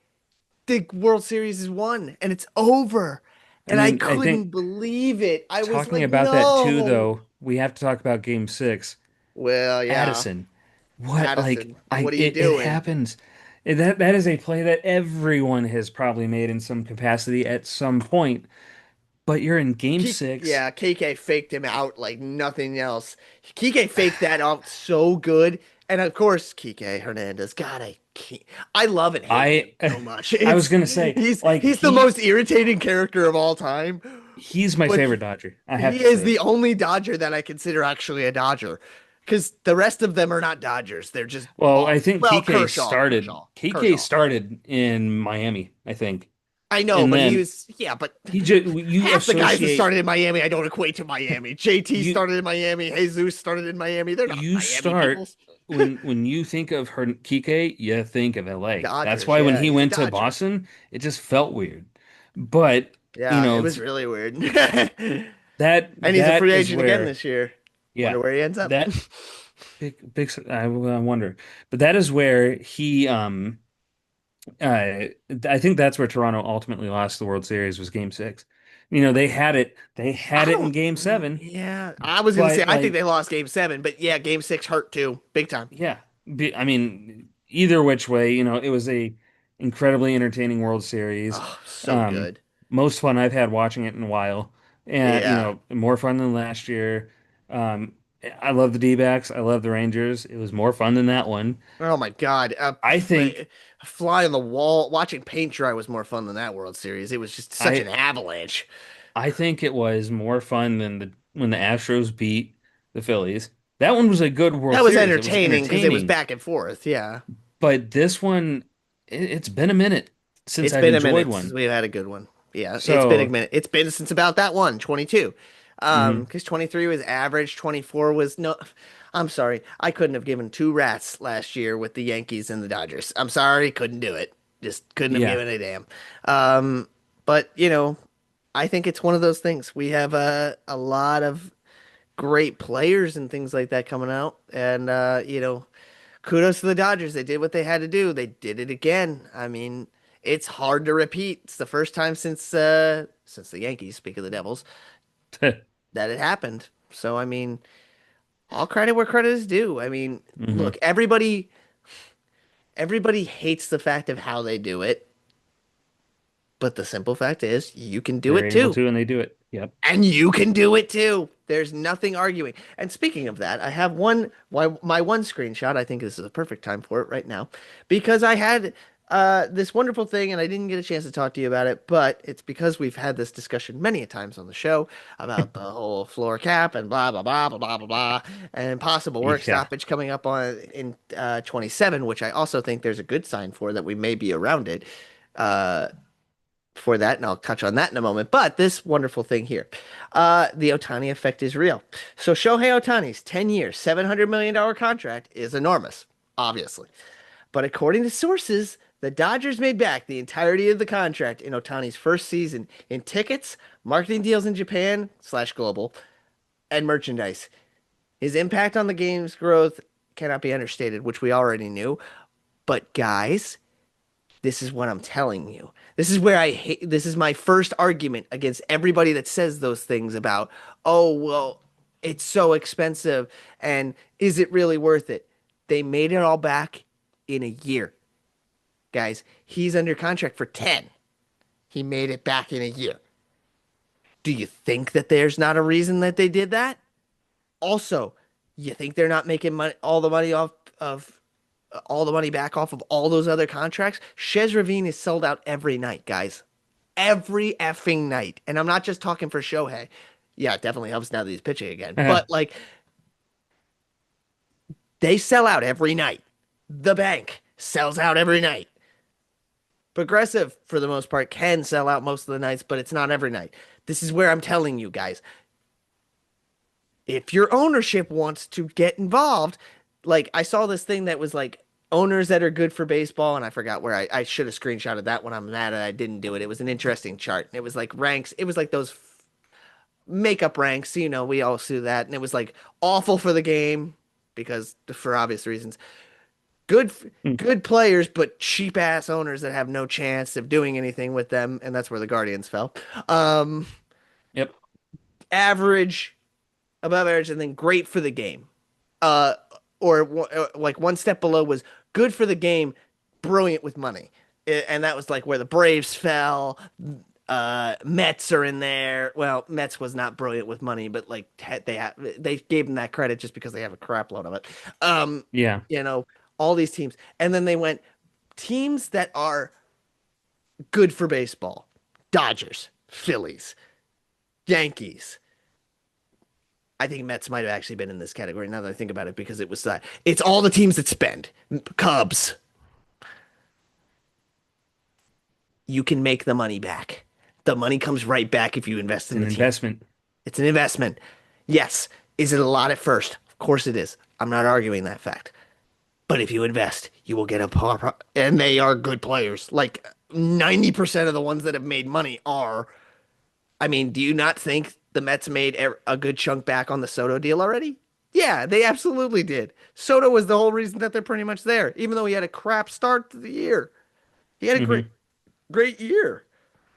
the World Series is won and it's over. I And I mean, I think couldn't believe it. I was talking like, about that too, no. though, we have to talk about Game Six. Well, yeah. Addison. What like Addison, what are you it doing? happens. That is a play that everyone has probably made in some capacity at some point. But you're in Game Six. Yeah, KK faked him out like nothing else. Kike faked that out so good. And of course, Kike Hernandez. God, I love and hate him I so much. I was It's gonna say like he's the most irritating character of all time. he's my But favorite Dodger. I have he to is say the it. only Dodger that I consider actually a Dodger. Because the rest of them are not Dodgers. They're just Well, I off. think Well, Kershaw, Kershaw, Kike Kershaw. started in Miami, I think. I know, And but he then was, yeah, but he just you half the guys that associate started in Miami, I don't equate to Miami. JT you started in Miami. Jesus started in Miami. They're not you Miami start people. when you think of her Kike, you think of LA. That's Dodgers, why when yeah, he he's a went to Dodger. Boston, it just felt weird. But, you Yeah, it know, was really weird. And he's a that free is agent again where this year. Wonder yeah, where he ends up. that big I wonder. But that is where he I think that's where Toronto ultimately lost the World Series was Game 6. You know, they had I it in don't. Game 7, Yeah, I was gonna say but I think they like lost Game Seven, but yeah, Game Six hurt too, big time. yeah, I mean, either which way, you know, it was a incredibly entertaining World Series. Oh, so Um, good. Most fun I've had watching it in a while, and you Yeah. know, more fun than last year. Um, I love the D-backs. I love the Rangers. It was more fun than that one. Oh my God. I think Fly on the wall, watching paint dry was more fun than that World Series. It was just such an I avalanche. I think it was more fun than the when the Astros beat the Phillies. That one was a good World That was Series. It was entertaining because it was entertaining. back and forth. Yeah. But this one, it's been a minute since It's I've been a enjoyed minute since one. we've had a good one. Yeah, it's been a So, minute. It's been since about that one, 22. mhm. Because 23 was average, 24 was no. I'm sorry. I couldn't have given two rats last year with the Yankees and the Dodgers. I'm sorry, couldn't do it. Just couldn't have Yeah. given a damn. But I think it's one of those things. We have a lot of great players and things like that coming out. And kudos to the Dodgers. They did what they had to do. They did it again. I mean, it's hard to repeat. It's the first time since the Yankees, speak of the Devils, that it happened. So I mean, all credit where credit is due. I mean, Hmm. look, everybody hates the fact of how they do it, but the simple fact is you can do They're it able too. to, and they do it. Yep. And you can do it too. There's nothing arguing. And speaking of that, I have my one screenshot. I think this is a perfect time for it right now because I had this wonderful thing and I didn't get a chance to talk to you about it, but it's because we've had this discussion many a times on the show about the whole floor cap and blah blah blah blah blah blah blah and possible work Yeah. stoppage coming up on in 27, which I also think there's a good sign for that we may be around it. Uh, for that, and I'll touch on that in a moment. But this wonderful thing here, the Otani effect is real. So Shohei Otani's 10-year, $700 million contract is enormous, obviously. But according to sources, the Dodgers made back the entirety of the contract in Otani's first season in tickets, marketing deals in Japan slash global, and merchandise. His impact on the game's growth cannot be understated, which we already knew. But guys, this is what I'm telling you. This is where I hate, this is my first argument against everybody that says those things about, oh, well, it's so expensive and is it really worth it? They made it all back in a year. Guys, he's under contract for 10. He made it back in a year. Do you think that there's not a reason that they did that? Also, you think they're not making money, all the money back off of all those other contracts? Chez Ravine is sold out every night, guys. Every effing night. And I'm not just talking for Shohei. Yeah, it definitely helps now that he's pitching again. But like they sell out every night. The bank sells out every night. Progressive, for the most part, can sell out most of the nights, but it's not every night. This is where I'm telling you guys, if your ownership wants to get involved, like I saw this thing that was like owners that are good for baseball, and I forgot where I should have screenshotted that when I'm mad that I didn't do it. It was an interesting chart. It was like ranks, it was like those makeup ranks, we all see that. And it was like awful for the game because for obvious reasons. Good good players, but cheap ass owners that have no chance of doing anything with them, and that's where the Guardians fell. Um, Yep. Average, above average, and then great for the game. Uh, or like one step below was good for the game, brilliant with money. And that was like where the Braves fell. Mets are in there. Well, Mets was not brilliant with money, but like they gave them that credit just because they have a crap load of it. Um, Yeah. you know, all these teams, and then they went teams that are good for baseball: Dodgers, Phillies, Yankees. I think Mets might have actually been in this category now that I think about it because it was that it's all the teams that spend. Cubs, you can make the money back. The money comes right back if you invest It's in an the team. investment. It's an investment. Yes. Is it a lot at first? Of course it is. I'm not arguing that fact. But if you invest, you will get and they are good players. Like 90% of the ones that have made money are. I mean, do you not think the Mets made a good chunk back on the Soto deal already? Yeah, they absolutely did. Soto was the whole reason that they're pretty much there, even though he had a crap start to the year. He had a great, Hmm. great year.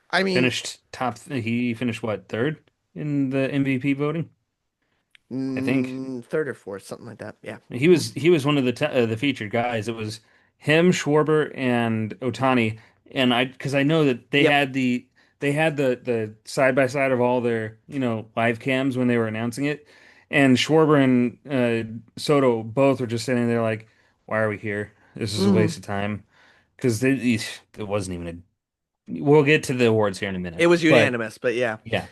I mean, Finished top. He finished what, third in the MVP voting? I think third or fourth, something like that. Yeah. he was one of the featured guys. It was him, Schwarber, and Otani, and I because I know that they Yep. had the side by side of all their live cams when they were announcing it, and Schwarber and Soto both were just sitting there like, why are we here? This is a hmm waste of time because it wasn't even a. We'll get to the awards here in a It minute, was but unanimous, but yeah. yeah.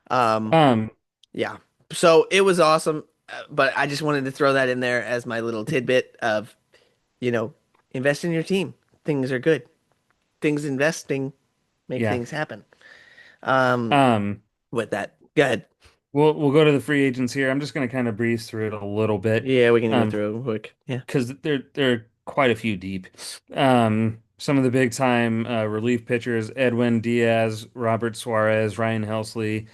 Um, Um, yeah. So it was awesome, but I just wanted to throw that in there as my little tidbit of, you know, invest in your team. Things are good. Things investing make yeah. things happen. Um, Um, with that, go ahead. we'll go to the free agents here. I'm just going to kind of breeze through it a little bit, Yeah, we can go through it real quick. Yeah. because there are quite a few deep. Some of the big time relief pitchers: Edwin Diaz, Robert Suarez, Ryan Helsley.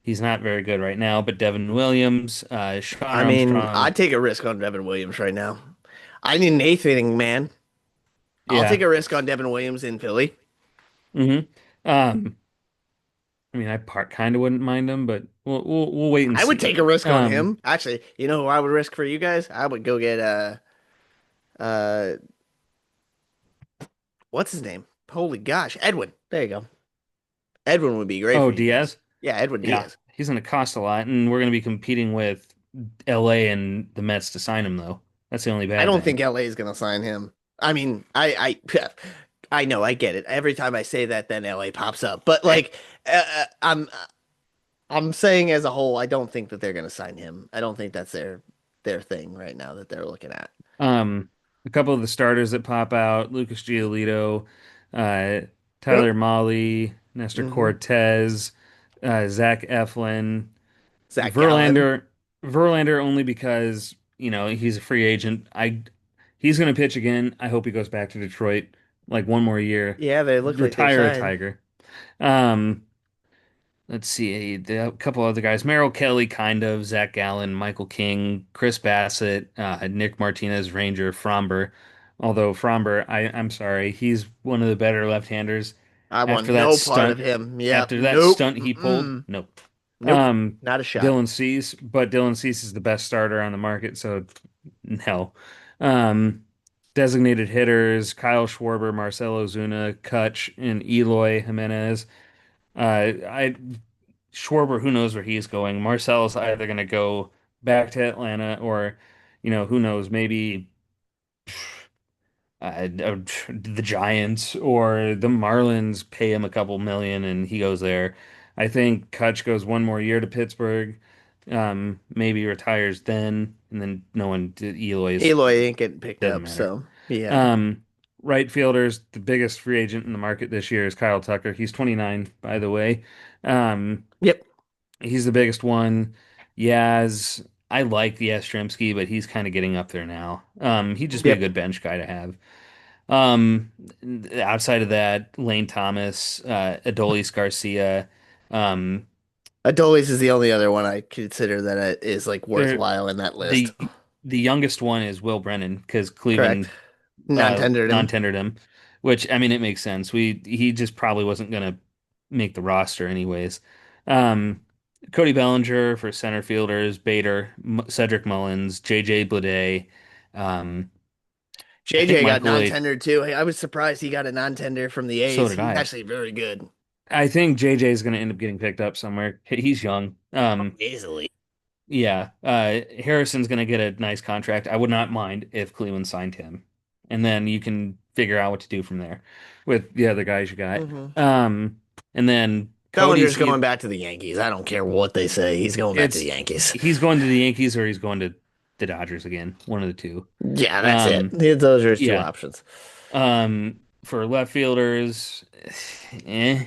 He's not very good right now, but Devin Williams, Sean I mean, Armstrong. I'd take a risk on Devin Williams right now. I need an eighth inning man. I'll take Yeah. a risk on Devin Williams in Philly. Hmm. Um, I mean, I part kind of wouldn't mind him, but we'll wait and I would see. take a risk on Um, him. Actually, you know who I would risk for you guys? I would go get uh what's his name? Holy gosh, Edwin. There you go. Edwin would be great for oh, you guys. Diaz. Yeah, Edwin Yeah, Diaz. he's going to cost a lot, and we're going to be competing with LA and the Mets to sign him, though. That's the only I bad don't thing. think LA is gonna sign him. I mean, I know, I get it. Every time I say that, then LA pops up. But like, I'm saying as a whole, I don't think that they're gonna sign him. I don't think that's their thing right now that they're looking at. Um, a couple of the starters that pop out: Lucas Giolito, uh, Tyler Mahle, Nestor hmm Cortez, Zach Eflin, Zach Gallen. Verlander. Verlander only because he's a free agent. He's going to pitch again. I hope he goes back to Detroit like one more year. Yeah, they look like they're Retire a signed. Tiger. Um, Let's see, a couple other guys: Merrill Kelly, kind of, Zach Gallen, Michael King, Chris Bassett, Nick Martinez, Ranger, Fromber. Although Fromber, I'm sorry, he's one of the better left-handers. I want After that no part of stunt, him. Yep. after that Nope. stunt he pulled, Mm-mm. nope. Nope. Um, Not a shot. Dylan Cease, but Dylan Cease is the best starter on the market, so no. Um, Designated hitters: Kyle Schwarber, Marcelo Zuna, Kutch, and Eloy Jimenez. I Schwarber, who knows where he's going? Marcel's either going to go back to Atlanta or, who knows, maybe the Giants or the Marlins pay him a couple million and he goes there. I think Kutch goes one more year to Pittsburgh, maybe retires then, and then no one, Eloy's Eloy ain't getting picked doesn't up, matter. so yeah. Um, right fielders, the biggest free agent in the market this year is Kyle Tucker. He's 29, by the way. Um, Yep. he's the biggest one. Yaz, I like the Yastrzemski, but he's kind of getting up there now. He'd just be a Yep. good bench guy to have. Um, outside of that, Lane Thomas, Adolis Garcia, um, Adolis is the only other one I consider that is like they're worthwhile in that list. the the youngest one is Will Brennan because Correct. Cleveland Non-tendered him. non-tendered him, which I mean it makes sense. He just probably wasn't gonna make the roster anyways. Um, Cody Bellinger for center fielders, Bader, Cedric Mullins, JJ Bleday. Um, I think JJ got Michael A. non-tendered too. I was surprised he got a non-tender from the So A's. did He's I. actually very good. I think JJ is gonna end up getting picked up somewhere. He's young. Easily. Yeah. Harrison's gonna get a nice contract. I would not mind if Cleveland signed him, and then you can figure out what to do from there with the other guys you got. Hmm. And then Bellinger's Cody's going back to the Yankees. I don't care what they say. He's going back to the it's Yankees. he's going to the Yankees or he's going to the Dodgers again, one of the two. Yeah, that's it. Um, Those are his two yeah. options. For left fielders, eh.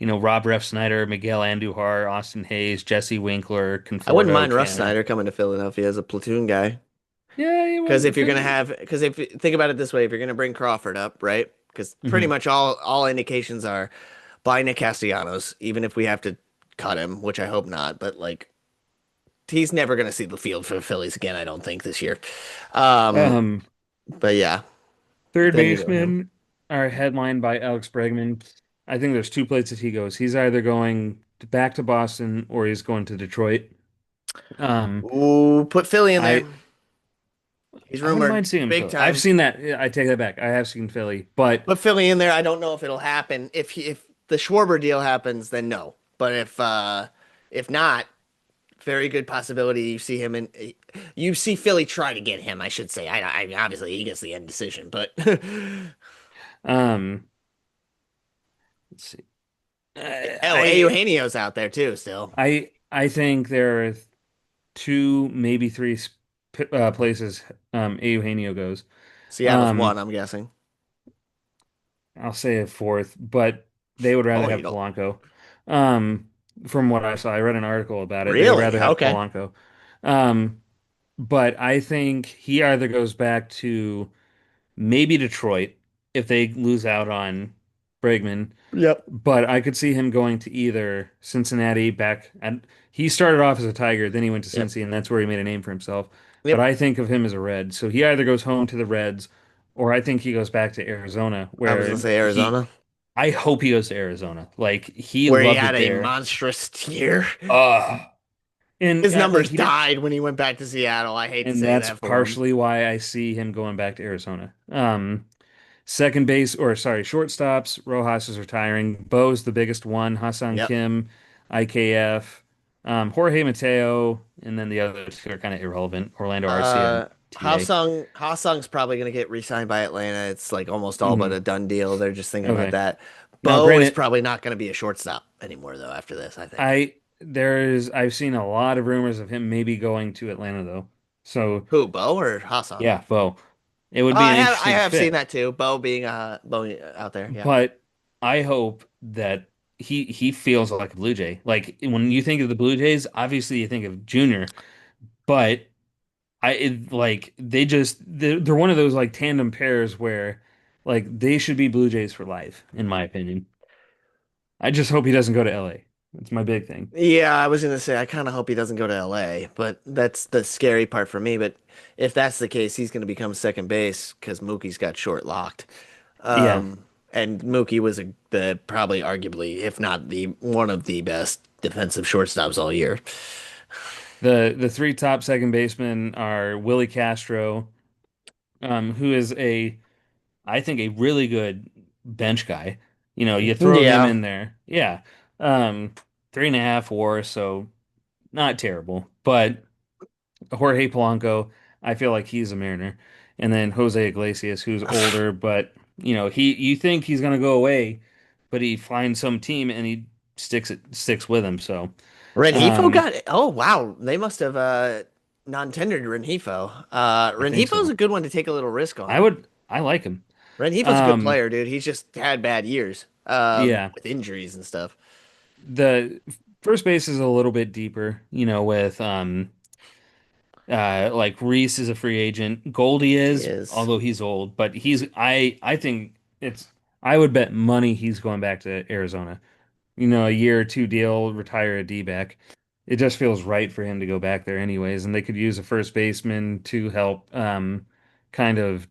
Rob Ref Snyder, Miguel Andujar, Austin Hayes, Jesse Winkler, I wouldn't Conforto, mind Russ Canna. Snyder coming to Philadelphia as a platoon guy. Yeah, he Because was. if you're gonna have, because if think about it this way, if you're gonna bring Crawford up, right? Because pretty Mhm. much all indications are buy Nick Castellanos, even if we have to cut him, which I hope not. But like, he's never gonna see the field for the Phillies again. I don't think this year. Um, Um, but yeah, third then you go him. baseman are headlined by Alex Bregman. I think there's two places he goes. He's either going back to Boston or he's going to Detroit. Um, Ooh, put Philly in there. I He's I wouldn't rumored mind seeing him big Philly. I've time. seen that. I take that back. I have seen Philly, but Put Philly in there. I don't know if it'll happen. If the Schwarber deal happens, then no. But if not, very good possibility you see him in you see Philly try to get him, I should say. I mean, obviously he gets the end decision, but um, let's see. oh, I Eugenio's out there too still. I think there are two, maybe three places Eugenio goes. Seattle's one, Um, I'm guessing. I'll say a fourth, but they would rather Oh, you have don't Polanco. Um, from what I saw, I read an article about it. They would really? rather have Okay. Polanco. Um, but I think he either goes back to maybe Detroit if they lose out on Bregman, Yep. but I could see him going to either Cincinnati back and he started off as a Tiger, then he went to Yep. Cincy, and that's where he made a name for himself. But Yep. I think of him as a Red. So he either goes home to the Reds or I think he goes back to Arizona I was gonna where say Arizona, I hope he goes to Arizona. Like he where he loved had it a there. monstrous year. And His like numbers he did, died when he went back to Seattle. I hate to and say that's that for him. partially why I see him going back to Arizona. Second base, or sorry, shortstops. Rojas is retiring. Bo's the biggest one. Hassan Yep. Kim, IKF, Jorge Mateo, and then the other two are kind of irrelevant. Orlando Arcia and TA. Ha Sung's probably gonna get re-signed by Atlanta. It's like almost all but Hmm. a done deal. They're just thinking about Okay. that. Now, Bo is granted, probably not gonna be a shortstop anymore though after this, I think. I've seen a lot of rumors of him maybe going to Atlanta though. So Who, Bo or Ha Sung? yeah, Bo. It would be I an have I interesting have seen fit. that too. Bo being Bo out there, yeah. But I hope that he feels like a Blue Jay. Like when you think of the Blue Jays, obviously you think of Junior, but like they're one of those like tandem pairs where like they should be Blue Jays for life, in my opinion. I just hope he doesn't go to LA. That's my big thing. Yeah, I was gonna say I kind of hope he doesn't go to LA, but that's the scary part for me. But if that's the case, he's gonna become second base because Mookie's got short locked. Yeah. And Mookie was the probably arguably, if not the one of the best defensive shortstops all year. The three top second basemen are Willie Castro, who is I think a really good bench guy. You throw him Yeah, in there. Yeah. Um, 3.5 WAR, so not terrible. But Jorge Polanco, I feel like he's a Mariner. And then Jose Iglesias, who's older, but you think he's gonna go away, but he finds some team and he sticks with him. So Renhefo um got it. Oh wow, they must have non-tendered Renhefo. I think Renhefo's so. a good one to take a little risk I on. would I like him. Renhefo's a good Um player, dude. He's just had bad years yeah. with injuries and stuff. The first base is a little bit deeper, with like Reese is a free agent. Goldie He is, is. although he's old, but I think I would bet money he's going back to Arizona. A year or two deal, retire a D-back. It just feels right for him to go back there anyways, and they could use a first baseman to help kind of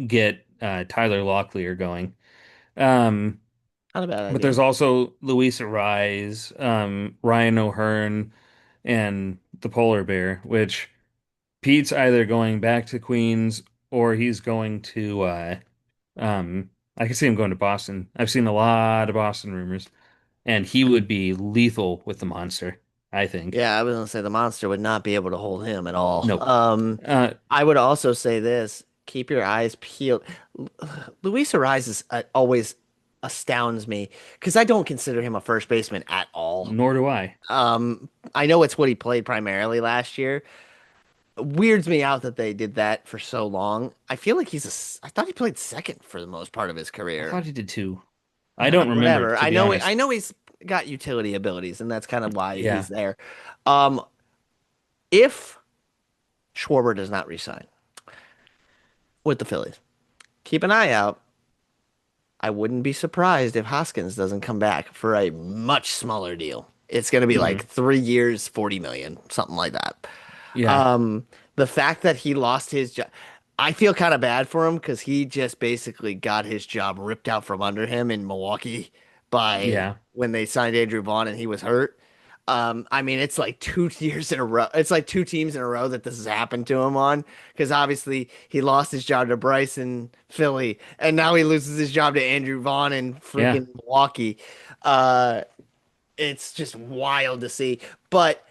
get Tyler Locklear going. Um Not a bad but there's idea. also Luis Ariz, Ryan O'Hearn, and the Polar Bear, which Pete's either going back to Queens or he's going to I can see him going to Boston. I've seen a lot of Boston rumors, and he would be lethal with the monster, I think. Yeah, I was gonna say the monster would not be able to hold him at all. Nope. I would also say this: keep your eyes peeled. Luis Ariz is always astounds me because I don't consider him a first baseman at all. Nor do I. I know it's what he played primarily last year. Weirds me out that they did that for so long. I feel like I thought he played second for the most part of his I career. thought he did too. I don't remember, Whatever. to be I honest. know he's got utility abilities, and that's kind of why Yeah. he's there. Um, if Schwarber does not resign with the Phillies, keep an eye out. I wouldn't be surprised if Hoskins doesn't come back for a much smaller deal. It's going to be Hmm. like 3 years, 40 million, something like that. Yeah. Um, the fact that he lost his job, I feel kind of bad for him because he just basically got his job ripped out from under him in Milwaukee by Yeah. when they signed Andrew Vaughn and he was hurt. I mean, it's like 2 years in a row. It's like two teams in a row that this has happened to him on because obviously he lost his job to Bryson Philly and now he loses his job to Andrew Vaughn in Yeah. freaking Milwaukee. Uh, it's just wild to see. But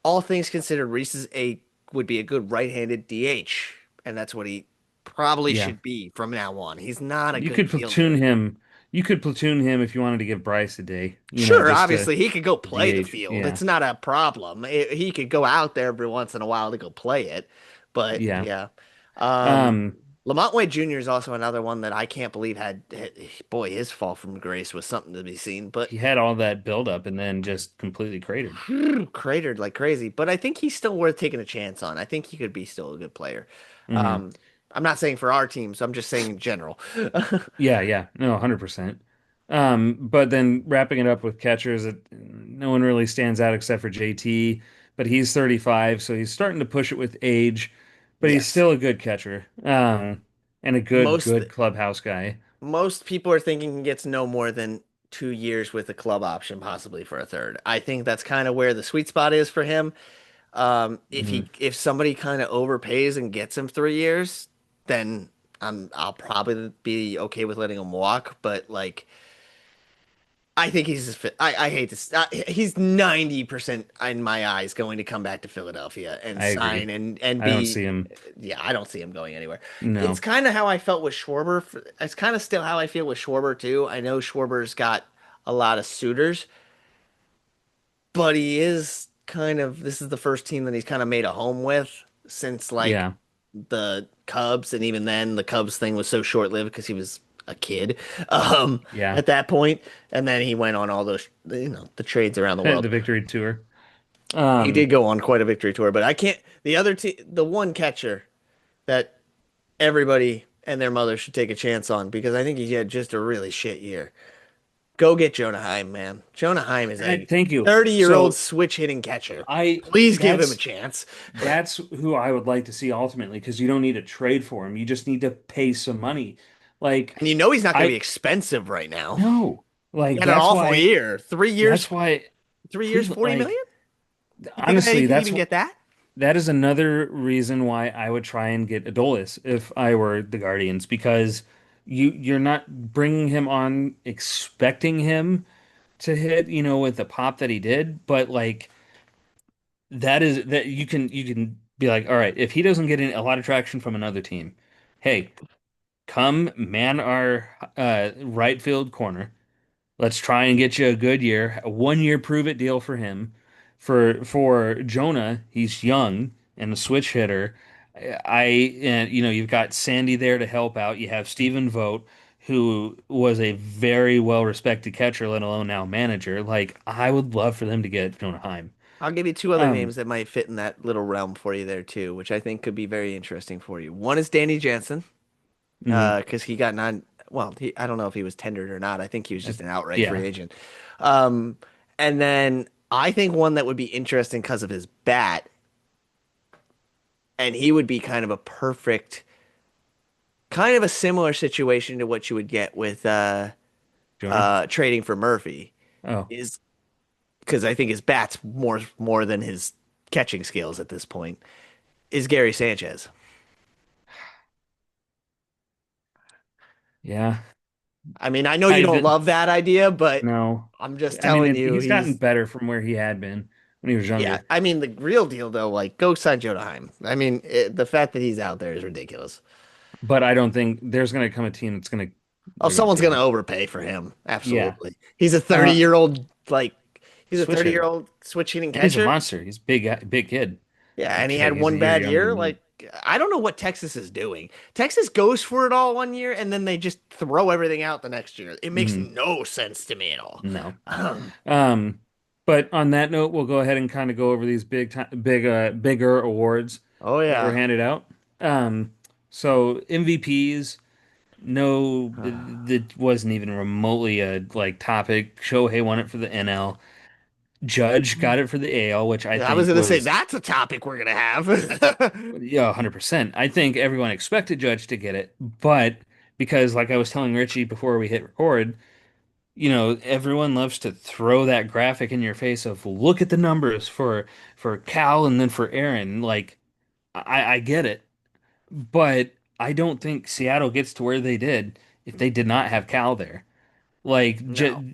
all things considered, Reese is a would be a good right-handed DH, and that's what he probably Yeah. should be from now on. He's not a You good could platoon fielder. him. You could platoon him if you wanted to give Bryce a day, Sure, just to obviously he could go play the DH. field. Yeah. It's not a problem. He could go out there every once in a while to go play it. But Yeah. yeah. Um Um, Lamont Wade Jr. is also another one that I can't believe boy, his fall from grace was something to be seen, but he had all that buildup and then just completely cratered. cratered like crazy. But I think he's still worth taking a chance on. I think he could be still a good player. Hmm. Um, I'm not saying for our team, so I'm just saying in general. Yeah, yeah. No, 100%. But then wrapping it up with catchers, no one really stands out except for JT, but he's 35, so he's starting to push it with age, but he's Yes. still a good catcher. And a Most good clubhouse guy. most people are thinking he gets no more than 2 years with a club option, possibly for a third. I think that's kind of where the sweet spot is for him. Hmm. If somebody kind of overpays and gets him 3 years, then I'll probably be okay with letting him walk. But like, I think he's just, I hate this. He's 90% in my eyes going to come back to Philadelphia and I sign agree. and I don't be. see him. Yeah, I don't see him going anywhere. It's No. kind of how I felt with Schwarber. It's kind of still how I feel with Schwarber too. I know Schwarber's got a lot of suitors, but he is kind of this is the first team that he's kind of made a home with since like Yeah. the Cubs, and even then the Cubs thing was so short-lived because he was a kid Yeah. at that point, and then he went on all those the trades around the world. The victory tour. He did Um, go on quite a victory tour, but I can't. The other team, the one catcher that everybody and their mother should take a chance on because I think he had just a really shit year. Go get Jonah Heim, man. Jonah Heim is a thank you. 30-year-old So switch hitting catcher. I Please give him a chance. that's who I would like to see ultimately because you don't need to trade for him. You just need to pay some money. Like And you know he's not going to be I expensive right now. no, He like had an awful year. 3 years, that's why 3 years, Cleveland 40 million? You think that he honestly could even get that? that is another reason why I would try and get Adolis if I were the Guardians because you're not bringing him on expecting him to hit, with the pop that he did, but like that you can be like, all right, if he doesn't get a lot of traction from another team, hey, come man our right field corner. Let's try and get you a good year, a 1 year prove it deal for him. For Jonah, he's young and a switch hitter. And you've got Sandy there to help out. You have Stephen Vogt, who was a very well respected catcher, let alone now manager. Like I would love for them to get Jonah Heim. I'll give you two other Um, names that might fit in that little realm for you there too, which I think could be very interesting for you. One is Danny Jansen, mhm. because he got non. Well, I don't know if he was tendered or not. I think he was Uh, just an outright free Yeah, agent. Um, and then I think one that would be interesting because of his bat, and he would be kind of a perfect, kind of a similar situation to what you would get with Jonah. trading for Murphy, Oh, is because I think his bat's more than his catching skills at this point. Is Gary Sanchez. yeah. I mean, I know you I don't did love that idea, but no. I'm just I mean, telling you, he's gotten he's better from where he had been when he was yeah. younger. I mean, the real deal though, like go sign Jonah Heim. I mean, the fact that he's out there is ridiculous. But I don't think there's going to come a team Oh, they're going to someone's pay gonna him. overpay for him. Yeah. Absolutely. He's a Uh, 30-year-old like he's a switch 30-year hitter. old switch hitting And he's a catcher. monster. He's big kid. Yeah, and he Okay, had he's a one year bad younger year. than me. Like I don't know what Texas is doing. Texas goes for it all one year and then they just throw everything out the next year. It makes Hmm. no sense to me at all. No. Um, Um, but on that note, we'll go ahead and kind of go over these bigger awards oh that were yeah. handed out. Um, so MVPs, no, that wasn't even remotely a like topic. Shohei won it for the NL. Judge got it for the AL, which I I was think gonna say was, that's a topic we're gonna have. yeah, 100%. I think everyone expected Judge to get it, but because, like I was telling Richie before we hit record, everyone loves to throw that graphic in your face of look at the numbers for Cal and then for Aaron. Like, I get it, but I don't think Seattle gets to where they did if they did not have Cal there. Like, No.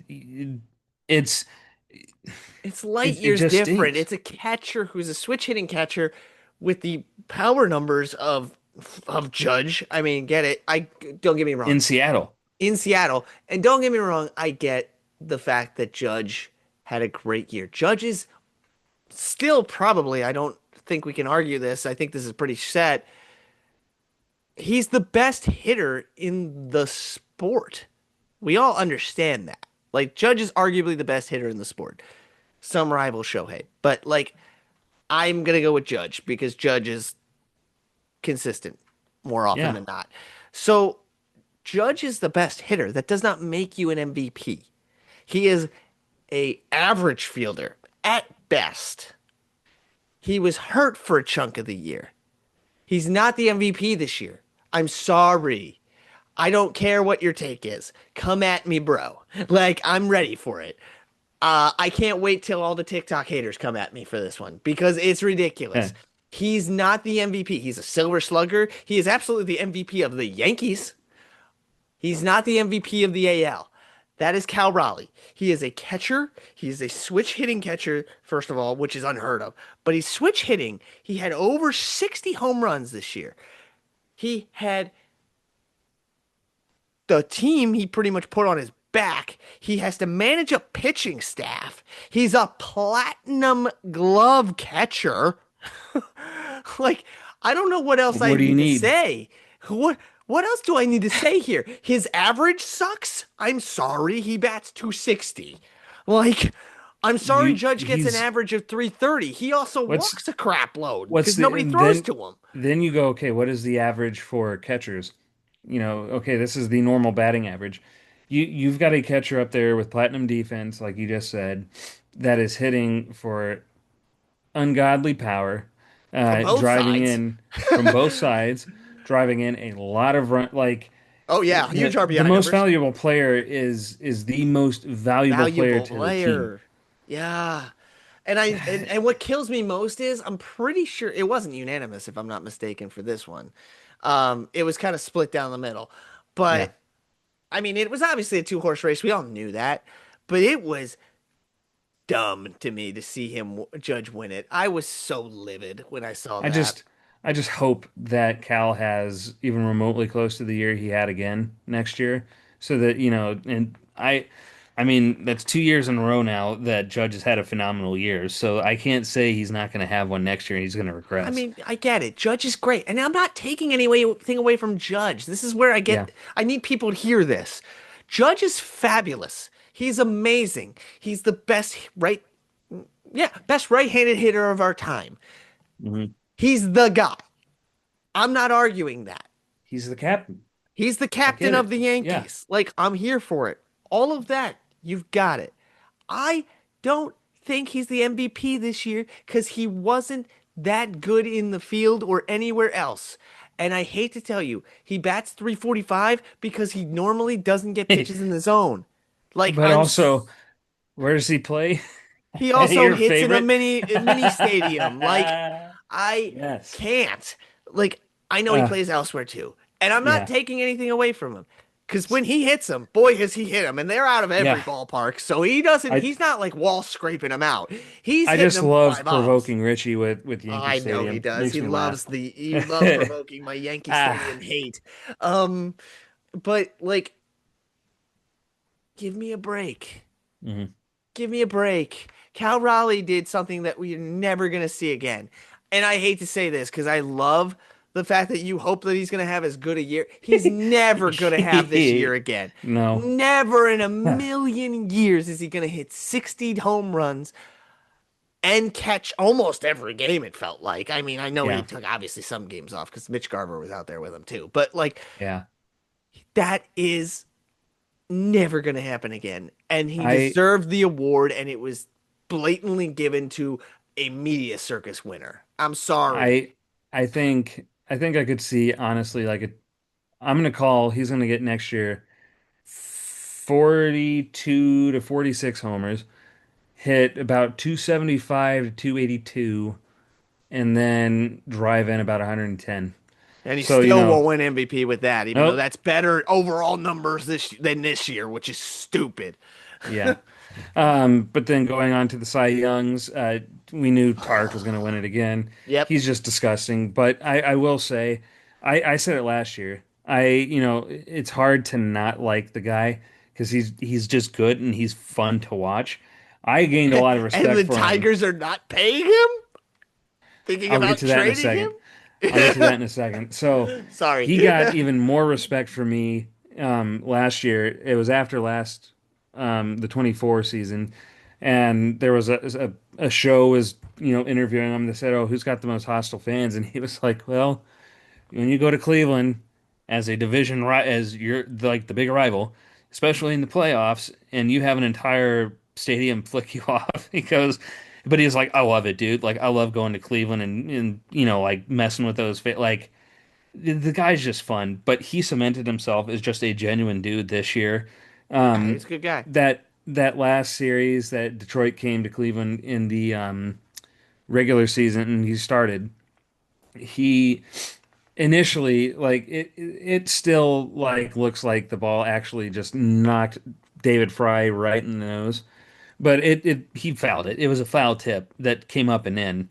it's It's light it years just different. stinks It's a catcher who's a switch hitting catcher with the power numbers of Judge. I mean, get it. I don't get me wrong. in Seattle. In Seattle, and don't get me wrong, I get the fact that Judge had a great year. Judge is still probably, I don't think we can argue this. I think this is pretty set. He's the best hitter in the sport. We all understand that. Like Judge is arguably the best hitter in the sport. Some rival Shohei, but like I'm gonna go with Judge because Judge is consistent more often Yeah, than not. So Judge is the best hitter. That does not make you an MVP. He is a average fielder at best. He was hurt for a chunk of the year. He's not the MVP this year. I'm sorry. I don't care what your take is. Come at me, bro. Like I'm ready for it. I can't wait till all the TikTok haters come at me for this one because it's yeah. ridiculous. He's not the MVP. He's a silver slugger. He is absolutely the MVP of the Yankees. He's not the MVP of the AL. That is Cal Raleigh. He is a catcher. He is a switch hitting catcher, first of all, which is unheard of. But he's switch hitting. He had over 60 home runs this year. He had the team he pretty much put on his back. He has to manage a pitching staff. He's a platinum glove catcher. Like, I don't know what else I What do you need to need? say. What else do I need to say here? His average sucks. I'm sorry, he bats 260. Like, I'm sorry You Judge gets an he's average of 330. He also what's walks a crap load what's because the nobody and throws to him. then you go, okay, what is the average for catchers? Okay, this is the normal batting average. You've got a catcher up there with platinum defense, like you just said, that is hitting for ungodly power, From both driving sides. in from both sides, driving in a lot of run. Like Oh yeah, huge the RBI most numbers. valuable player is the most valuable player Valuable to the team. player. Yeah. And what kills me most is I'm pretty sure it wasn't unanimous if I'm not mistaken for this one. It was kind of split down the middle. Yeah, But I mean, it was obviously a two-horse race. We all knew that. but it was dumb to me to see him Judge win it. I was so livid when I saw I that. just I just hope that Cal has even remotely close to the year he had again next year, so that and I mean that's 2 years in a row now that Judge has had a phenomenal year, so I can't say he's not going to have one next year and he's going to I regress. mean, I get it. Judge is great. And I'm not taking anything away from Judge. This is where Yeah. I need people to hear this. Judge is fabulous. He's amazing. He's the best right-handed hitter of our time. Hmm. He's the guy. I'm not arguing that. He's the captain. He's the I captain get of it. the Yeah. Yankees. Like, I'm here for it. All of that, you've got it. I don't think he's the MVP this year because he wasn't that good in the field or anywhere else. And I hate to tell you, he bats 345 because he normally doesn't get pitches in the zone. Like But also, where does he play? he also Your hits in a favorite? mini stadium. Like I Yes. can't. Like I know he Uh, plays elsewhere too, and I'm not yeah. taking anything away from him. Because when he hits them, boy, has he hit them, and they're out of every Yeah. ballpark. So he doesn't. I He's not like wall scraping them out. He's I hitting just them fly love balls. provoking Richie with Yankee I know he Stadium. does. Makes me laugh. He loves provoking my Yankee Stadium Ah. hate. Um, but like, give me a break. Mhm. Give me a break. Cal Raleigh did something that we're never going to see again. And I hate to say this because I love the fact that you hope that he's going to have as good a year. He's never going to have this year again. No. Never in a million years is he going to hit 60 home runs and catch almost every game, it felt like. I mean, I know he Yeah. took obviously some games off because Mitch Garver was out there with him too. But like, Yeah. that is never going to happen again. And he I deserved the award, and it was blatantly given to a media circus winner. I'm sorry. I I think I could see honestly like I'm gonna call he's gonna get next year 42 to 46 homers, hit about 275 to 282, and then drive in about 110. And he So, still won't win MVP with that, even though nope. that's better overall numbers than this year, which is stupid. Yeah. But then going on to the Cy Youngs, we knew Tark was going to win it again. Yep. He's just disgusting. But I will say, I said it last year. It's hard to not like the guy because he's just good and he's fun to watch. I gained a lot of And respect the for him. Tigers are not paying him? Thinking I'll get about to that in a trading him? second. I'll get to that in a second. So Sorry. he got even more respect for me last year. It was after the 24 season, and there was a show was interviewing him. They said, "Oh, who's got the most hostile fans?" And he was like, "Well, when you go to Cleveland as a as you're like the big rival, especially in the playoffs, and you have an entire stadium flick you off." He goes, but he's like, "I love it, dude. Like I love going to Cleveland and like messing with those like." The guy's just fun, but he cemented himself as just a genuine dude this year. Yeah, he's Um, a good guy. that last series that Detroit came to Cleveland in the regular season and he started, he initially like it still like looks like the ball actually just knocked David Fry right in the nose, but it he fouled it. It was a foul tip that came up and in,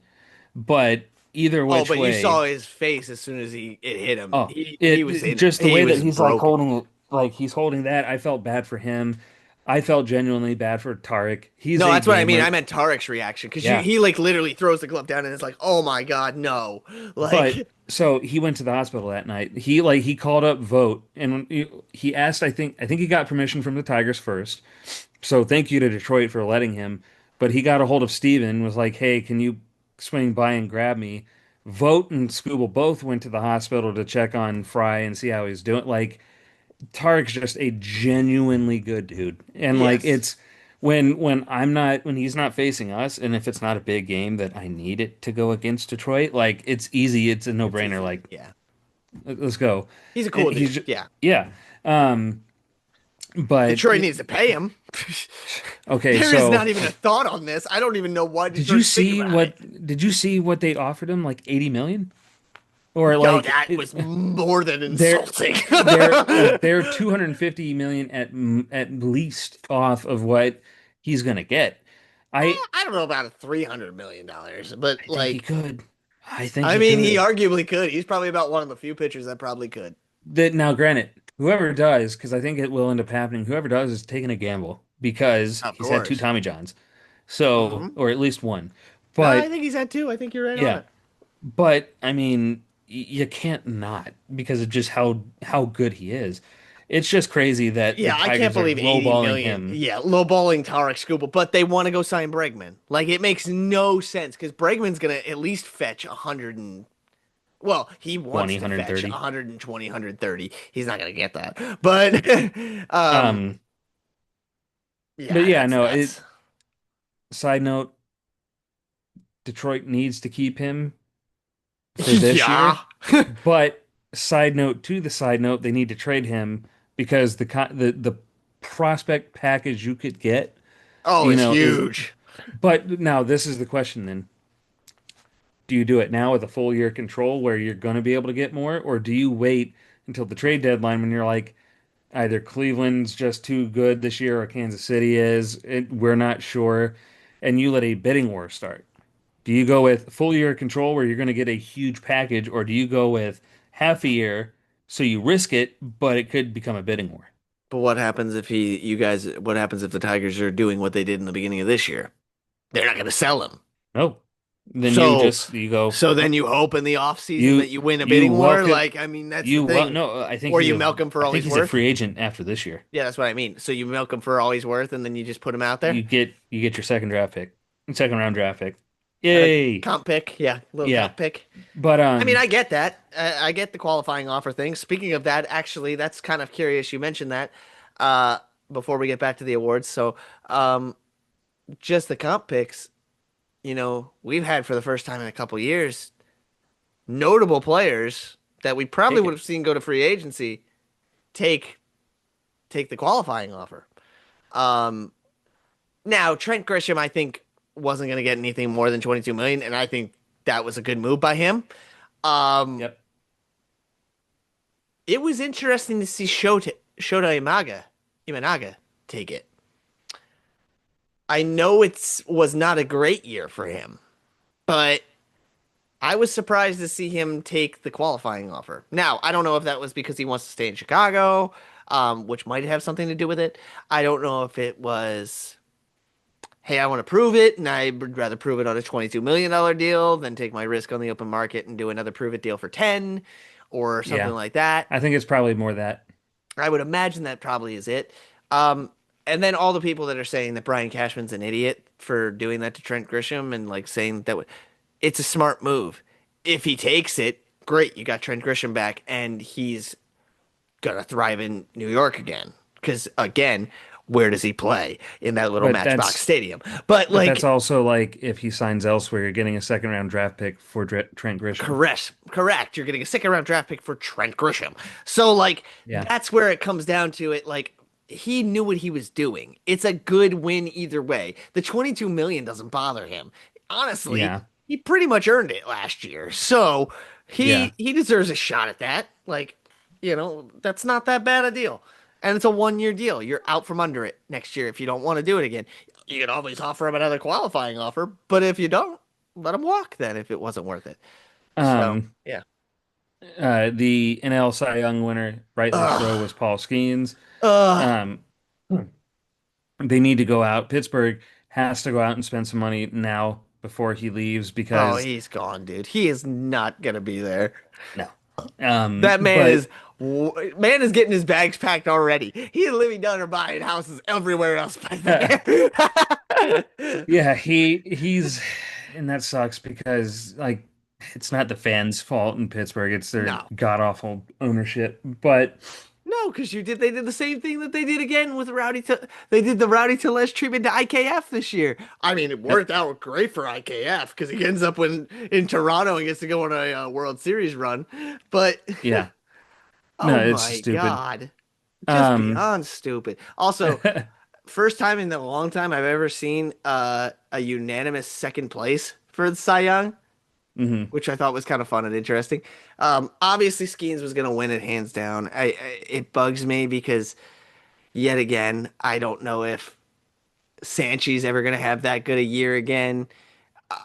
but either Oh, which but you way. saw his face as soon as it hit him. Oh, it just the He way that was he's like broken. holding it, like he's holding that. I felt bad for him. I felt genuinely bad for Tarek. He's No, a that's what I mean. I gamer. meant Tarek's reaction because Yeah. he like literally throws the glove down and it's like, oh my God, no. But Like, so he went to the hospital that night. He called up vote and he asked, I think he got permission from the Tigers first. So thank you to Detroit for letting him. But he got a hold of Steven, was like, "Hey, can you swing by and grab me?" Vote and Scooble both went to the hospital to check on Fry and see how he's doing. Like Tarek's just a genuinely good dude. And like yes, it's when he's not facing us and if it's not a big game that I need it to go against Detroit, like it's easy, it's a it's no-brainer easy. like Yeah. let's go. He's a cool He's dude. just, Yeah. yeah. Um but Detroit needs to pay him. okay, There is so not even a thought on this. I don't even know why Detroit's thinking about it. did you see what they offered him like 80 million? Or Yo, like that was more than they're insulting. they're 250 million at least off of what he's gonna get. I I don't know about a $300 million, but I think he like, could. I think I he mean, he could. arguably could. He's probably about one of the few pitchers that probably could. That now, granted, whoever does, because I think it will end up happening, whoever does is taking a gamble because Of he's had two course. Tommy Johns. So, Hmm. or at least one. No, I But think he's had two. I think you're right on yeah, it. but I mean, you can't not because of just how good he is. It's just crazy that the Yeah, I can't Tigers are believe 80 lowballing million. him Yeah, lowballing Tarek Skubal, but they want to go sign Bregman. Like it makes no sense because Bregman's gonna at least fetch 100 and well, he wants 20, to fetch 130. 120, 130. He's not gonna get that. But Um, but yeah, yeah, that's no, nuts. side note, Detroit needs to keep him for this Yeah. year. But side note to the side note, they need to trade him because the prospect package you could get, Oh, you it's know, is. huge. But now this is the question then. Do you do it now with a full year control where you're going to be able to get more, or do you wait until the trade deadline when you're like, either Cleveland's just too good this year or Kansas City is, we're not sure, and you let a bidding war start? Do you go with full year control where you're going to get a huge package, or do you go with half a year so you risk it, but it could become a bidding war? But what happens if what happens if the Tigers are doing what they did in the beginning of this year? They're not gonna sell him. No. Then So, you go, so then you hope in the offseason that you you win a you bidding war. welcome Like, I mean, that's the thing. no, I think Or you milk him for I all think he's he's a worth. free agent after this year. Yeah, that's what I mean. So you milk him for all he's worth, and then you just put him out there You get your second round draft pick. and a Yay. comp pick. Yeah, little Yeah. comp pick. But I mean, I get that. I get the qualifying offer thing. Speaking of that, actually, that's kind of curious. You mentioned that uh, before we get back to the awards. So, um, just the comp picks. We've had for the first time in a couple years notable players that we probably take would it. have seen go to free agency take take the qualifying offer. Um, Now Trent Grisham, I think, wasn't going to get anything more than 22 million, and I think that was a good move by him. Um, Yep. it was interesting to see Shota Imanaga take it. I know it's was not a great year for him, but I was surprised to see him take the qualifying offer. Now, I don't know if that was because he wants to stay in Chicago, which might have something to do with it. I don't know if it was, hey, I want to prove it, and I would rather prove it on a $22 million deal than take my risk on the open market and do another prove it deal for 10 or something Yeah. like that. I think it's probably more that. I would imagine that probably is it. Um, and then all the people that are saying that Brian Cashman's an idiot for doing that to Trent Grisham and like saying that it's a smart move. If he takes it, great, you got Trent Grisham back, and he's gonna thrive in New York again. Because again, where does he play in that little But Matchbox Stadium? But but that's like, also like if he signs elsewhere, you're getting a second round draft pick for Trent Grisham. correct. You're getting a second round draft pick for Trent Grisham. So like, Yeah. that's where it comes down to it. Like, he knew what he was doing. It's a good win either way. The 22 million doesn't bother him. Honestly, Yeah. he pretty much earned it last year. So Yeah. he deserves a shot at that. Like, that's not that bad a deal. And it's a 1 year deal. You're out from under it next year if you don't want to do it again. You can always offer him another qualifying offer, but if you don't, let him walk then if it wasn't worth it. So, Um, yeah. the NL Cy Young winner, right this row, Ugh. was Paul Skeens. Ugh. Um, they need to go out. Pittsburgh has to go out and spend some money now before he leaves Oh, because he's gone, dude. He is not gonna be there. no. That But man is getting his bags packed already. He and Livy Dunn are buying houses everywhere else but there. yeah, he's and that sucks because like it's not the fans' fault in Pittsburgh. It's their No. god awful ownership. But No, because they did the same thing that they did again with they did the Rowdy Tellez treatment to IKF this year. I mean, it yep, worked out great for IKF because he ends up in Toronto and gets to go on a World Series run. But yeah, no, oh it's my stupid. God, just Um, beyond stupid. Also, first time in a long time I've ever seen a unanimous second place for the Cy Young. Hmm. which I thought was kind of fun and interesting. Obviously, Skeens was going to win it hands down. It bugs me because yet again, I don't know if Sanchi's ever going to have that good a year again.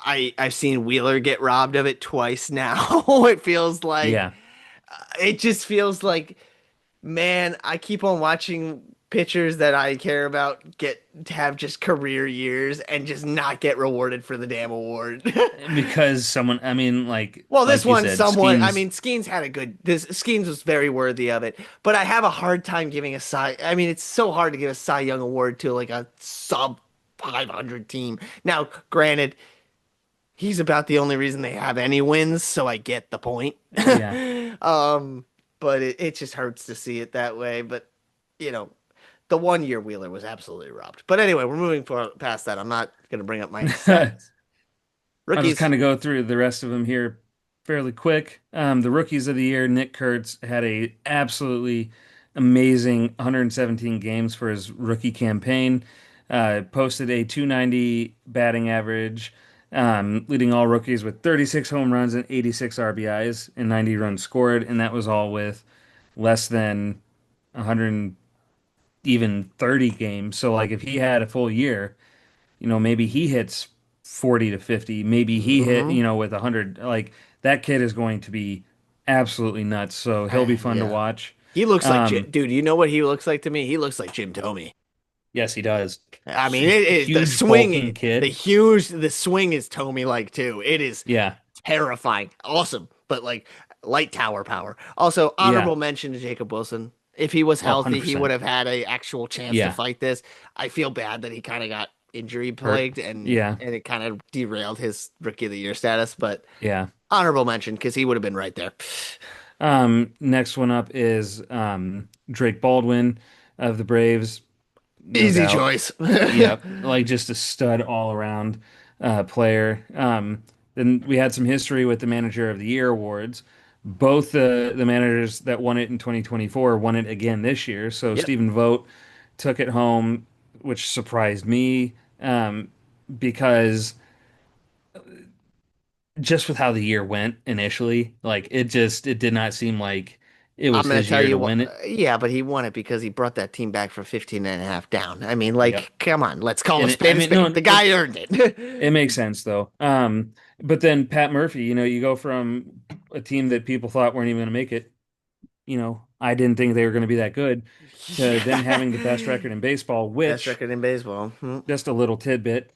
I've seen Wheeler get robbed of it twice now. It feels like Yeah, it just feels like, man, I keep on watching pitchers that I care about get to have just career years and just not get rewarded for the damn award. because someone, I mean, Well, this like you one said, somewhat. I Skeens. mean, Skeens had a good. This Skeens was very worthy of it, but I have a hard time giving a Cy. I mean, it's so hard to give a Cy Young award to like a sub 500 team. Now, granted, he's about the only reason they have any wins, so I get the point. Yeah. um, but it just hurts to see it that way. But you know, the 1 year Wheeler was absolutely robbed. But anyway, we're moving past that. I'm not gonna bring up my sadness. I'll just Rookies. kind of go through the rest of them here fairly quick. The rookies of the year, Nick Kurtz had a absolutely amazing 117 games for his rookie campaign. Posted a 290 batting average, leading all rookies with 36 home runs and 86 RBIs and 90 runs scored, and that was all with less than 100 even 30 games. So like if he had a full year, maybe he hits 40 to 50, maybe he hit, Hmm. with 100. Like that kid is going to be absolutely nuts. So he'll be fun to Yeah. watch. He looks like Um, dude. You know what he looks like to me? He looks like Jim Tomey. yes, he does. I mean, it is the Huge swing, bulking kid. the swing is Tomey like too. It is Yeah. terrifying, awesome, but like light tower power. Also, Yeah. honorable mention to Jacob Wilson. If he was Oh, healthy, he would 100%. have had a actual chance to Yeah. fight this. I feel bad that he kind of got injury Hurt. plagued Yeah. and it kind of derailed his rookie of the year status. But Yeah. honorable mention because he would have been right there. Next one up is Drake Baldwin of the Braves, no Easy doubt. choice. Yep, like just a stud all around player. Then we had some history with the Manager of the Year awards. Both the managers that won it in 2024 won it again this year. So Yep. Stephen Vogt took it home, which surprised me because just with how the year went initially, like it did not seem like it I'm was gonna his tell year you to what. win it. Yeah, but he won it because he brought that team back from 15 and a half down. I mean, Yep. like, come on, let's call a And I spade a mean, spade. no, The guy earned it. it makes sense though. But then Pat Murphy, you go from a team that people thought weren't even going to make it. I didn't think they were going to be that good, to them having the best Yeah. record in baseball, Best which record in baseball. Hmm. just a little tidbit.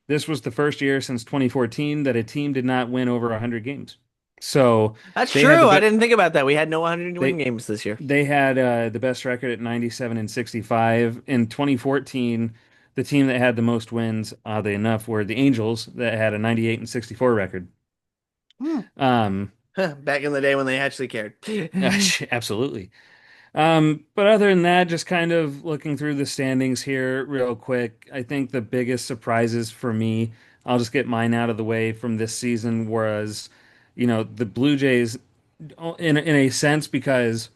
This was the first year since 2014 that a team did not win over 100 games. So That's they had the true. I best. didn't think about that. We had no 100 win They games this year. they had the best record at 97 and 65. In 2014, the team that had the most wins, oddly enough, were the Angels that had a 98 and 64 record. Hmm. Um, Back in the day when they actually cared. absolutely. But other than that, just kind of looking through the standings here real quick, I think the biggest surprises for me, I'll just get mine out of the way from this season, was, the Blue Jays in a sense because,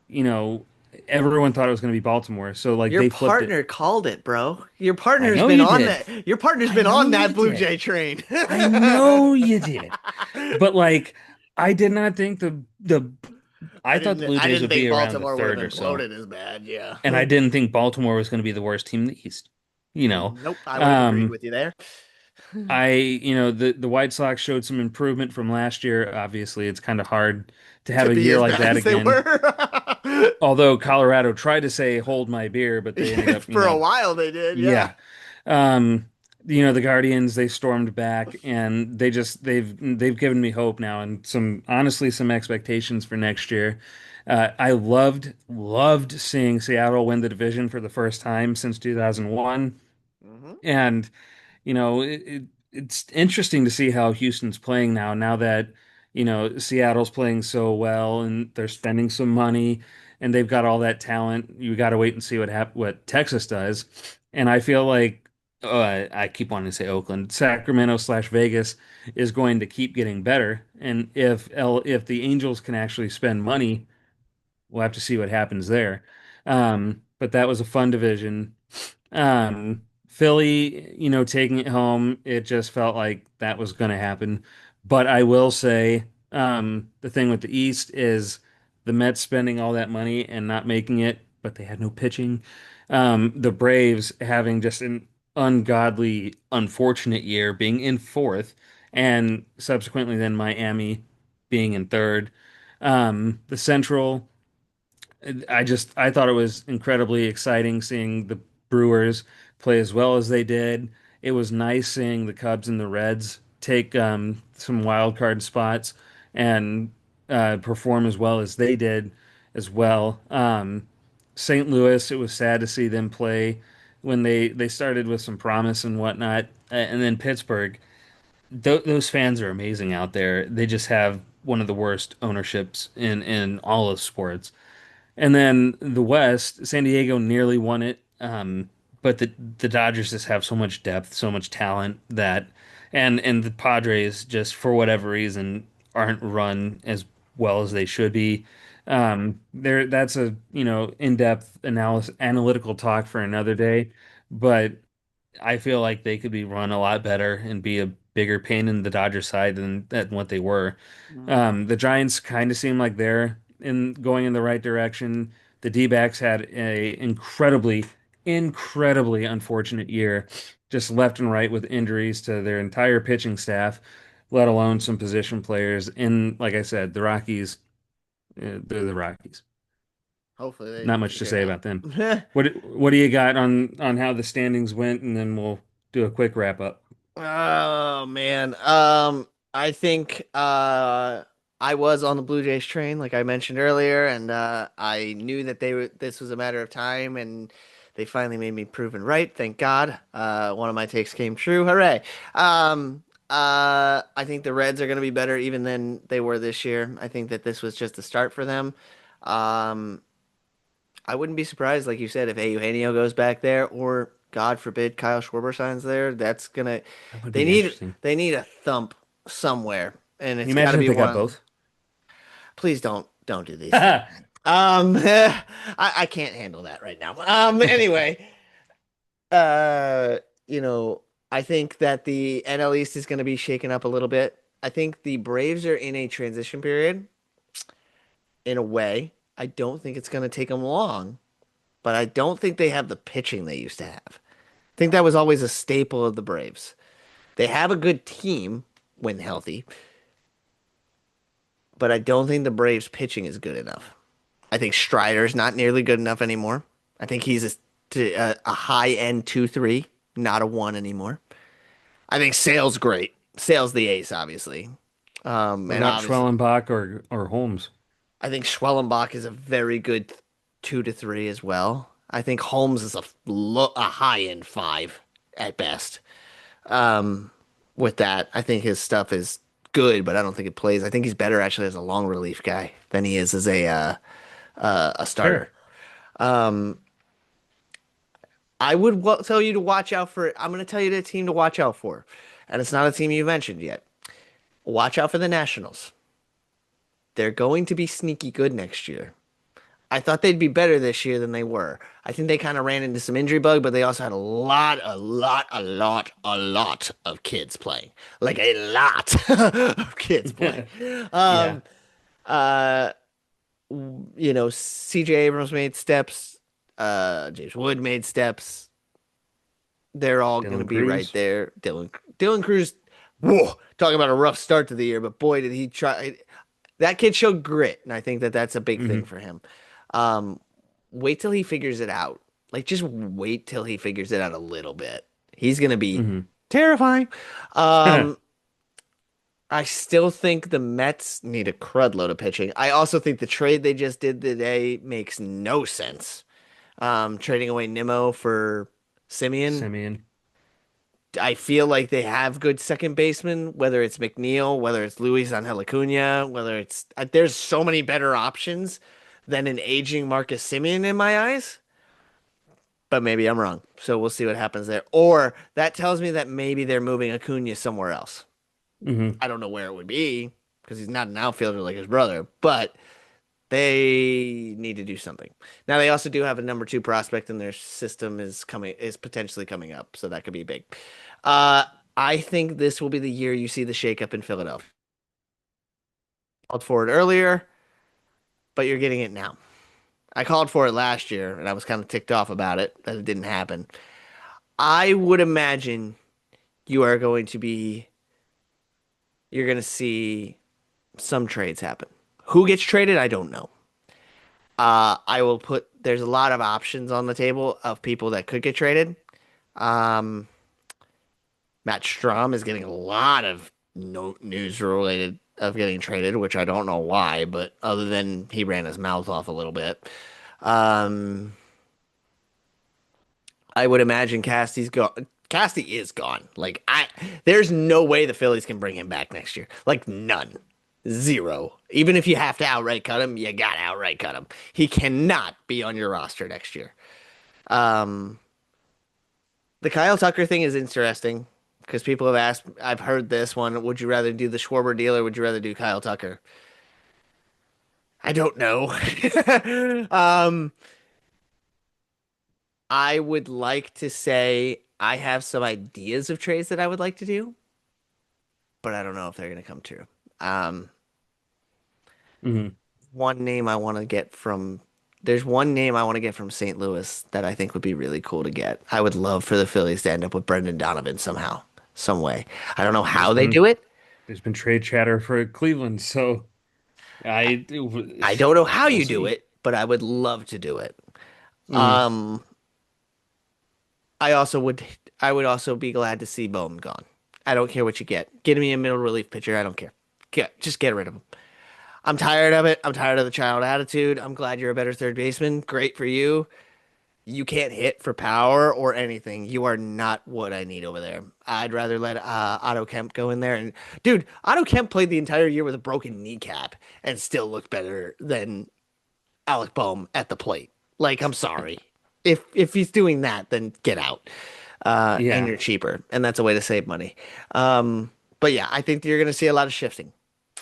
you know, everyone thought it was going to be Baltimore. So like Your they flipped it. partner called it, bro. Your I partner's know been you on did. that. Your partner's I been on know you that Blue did. Jay train. I know you did. But like I did not think I thought the Blue I Jays didn't would think be around the Baltimore would have third or so. imploded as bad. Yeah. And I didn't think Baltimore was going to be the worst team in the East. You know. Nope, I would have agreed Um with you there. the White Sox showed some improvement from last year. Obviously, it's kind of hard to have To a be year as like bad that as they again. were. Although Colorado tried to say hold my beer, but they ended up, For a while they did, yeah. yeah. Um, the Guardians, they stormed back and they've given me hope now and some expectations for next year. I loved seeing Seattle win the division for the first time since 2001. Hmm. And it's interesting to see how Houston's playing now that, Seattle's playing so well and they're spending some money and they've got all that talent. You got to wait and see what Texas does. And I feel like I keep wanting to say Oakland, Sacramento/Vegas is going to keep getting better. And if the Angels can actually spend money, we'll have to see what happens there. But that was a fun division. Philly, taking it home, it just felt like that was going to happen. But I will say, the thing with the East is the Mets spending all that money and not making it, but they had no pitching. The Braves having just an ungodly, unfortunate year, being in fourth, and subsequently then Miami being in third. The Central. I thought it was incredibly exciting seeing the Brewers play as well as they did. It was nice seeing the Cubs and the Reds take some wild card spots and perform as well as they did as well. St. Louis, it was sad to see them play when they started with some promise and whatnot. And then Pittsburgh, those fans are amazing out there. They just have one of the worst ownerships in all of sports. And then the West, San Diego nearly won it. But the Dodgers just have so much depth, so much talent that, and the Padres just for whatever reason aren't run as well as they should be. There, that's a in-depth analysis, analytical talk for another day. But I feel like they could be run a lot better and be a bigger pain in the Dodgers side than what they were. The Giants kind of seem like they're in going in the right direction. The D-backs had a incredibly unfortunate year, just left and right with injuries to their entire pitching staff, let alone some position players. And like I said, the Rockies, they're the Rockies. Hopefully Not they much to figure say it about them. out. What do you got on how the standings went, and then we'll do a quick wrap up. Oh man. I think I was on the Blue Jays train like I mentioned earlier, and I knew that this was a matter of time, and they finally made me proven right, thank God. One of my takes came true. Hooray. I think the Reds are going to be better even than they were this year. I think that this was just the start for them. Um I wouldn't be surprised, like you said, if Eugenio goes back there, or God forbid, Kyle Schwarber signs there. That's gonna. That would They be need interesting. they need a thump somewhere, and Can you it's got to imagine if be they got one. both? Please don't do these things. I can't handle that right now. Anyway, uh, you know, I think that the NL East is going to be shaken up a little bit. I think the Braves are in a transition period in a way. I don't think it's going to take them long, but I don't think they have the pitching they used to have. I think that was always a staple of the Braves. They have a good team when healthy, but I don't think the Braves pitching is good enough. I think Strider's not nearly good enough anymore. I think he's a high end 2-3, not a 1 anymore. I think Sale's great. Sale's the ace, obviously. What And about obviously, Schwellenbach or Holmes? I think Schwellenbach is a very good 2-3 as well. I think Holmes is a high end 5 at best. Um, with that, I think his stuff is good, but I don't think it plays. I think he's better actually as a long relief guy than he is as a Fair. starter. I would tell you to watch out for. I'm going to tell you the team to watch out for, and it's not a team you mentioned yet. Watch out for the Nationals. They're going to be sneaky good next year. I thought they'd be better this year than they were. I think they kind of ran into some injury bug, but they also had a lot of kids playing. Like a lot of kids playing. Yeah, Um, uh, CJ Abrams made steps. James Wood made steps. They're all going to Dylan be right Cruz. there. Dylan Cruz, whoa, talking about a rough start to the year, but boy, did he try. That kid showed grit, and I think that that's a big thing Hmm. for him. Um, Wait till he figures it out. Like, just wait till he figures it out a little bit. He's gonna be Hmm. terrifying. Um, I still think the Mets need a crud load of pitching. I also think the trade they just did today makes no sense. Trading away Nimmo for Simeon. Simeon. I feel like they have good second basemen, whether it's McNeil, whether it's Luis Angel Acuna, whether it's there's so many better options than an aging Marcus Simeon in my eyes. But maybe I'm wrong. So we'll see what happens there. Or that tells me that maybe they're moving Acuna somewhere else. Hmm. I don't know where it would be because he's not an outfielder like his brother, but they need to do something. Now they also do have a number two prospect in their system is potentially coming up, so that could be big. Uh, I think this will be the year you see the shakeup in Philadelphia. Called for it earlier, but you're getting it now. I called for it last year, and I was kind of ticked off about it that it didn't happen. I would imagine you are going to be, you're going to see some trades happen. Who gets traded? I don't know. I will put, there's a lot of options on the table of people that could get traded. Um, Matt Strom is getting a lot of no news related of getting traded, which I don't know why, but other than he ran his mouth off a little bit. Um, I would imagine Casty's gone. Casty is gone. There's no way the Phillies can bring him back next year. Like none, zero. Even if you have to outright cut him, you gotta outright cut him. He cannot be on your roster next year. Um, the Kyle Tucker thing is interesting because people have asked. I've heard this one. Would you rather do the Schwarber deal or would you rather do Kyle Tucker? I don't know. um, I would like to say I have some ideas of trades that I would like to do, but I don't know if they're going to come true. Um, Hmm. one name I want to get from there's one name I want to get from St. Louis that I think would be really cool to get. I would love for the Phillies to end up with Brendan Donovan somehow, some way. I don't know There's how they do been it. there's been trade chatter for Cleveland, so I I don't know how we'll you do see. it, but I would love to do it. Hmm. Um, I also would I would also be glad to see Bowman gone. I don't care what you get. Get me a middle relief pitcher. I don't care. Just get rid of him. I'm tired of it. I'm tired of the child attitude. I'm glad you're a better third baseman. Great for you. You can't hit for power or anything. You are not what I need over there. I'd rather let Otto Kemp go in there. And dude, Otto Kemp played the entire year with a broken kneecap and still looked better than Alec Boehm at the plate. Like, I'm sorry. If he's doing that, then get out. And Yeah. you're cheaper, and that's a way to save money. But yeah, I think you're going to see a lot of shifting.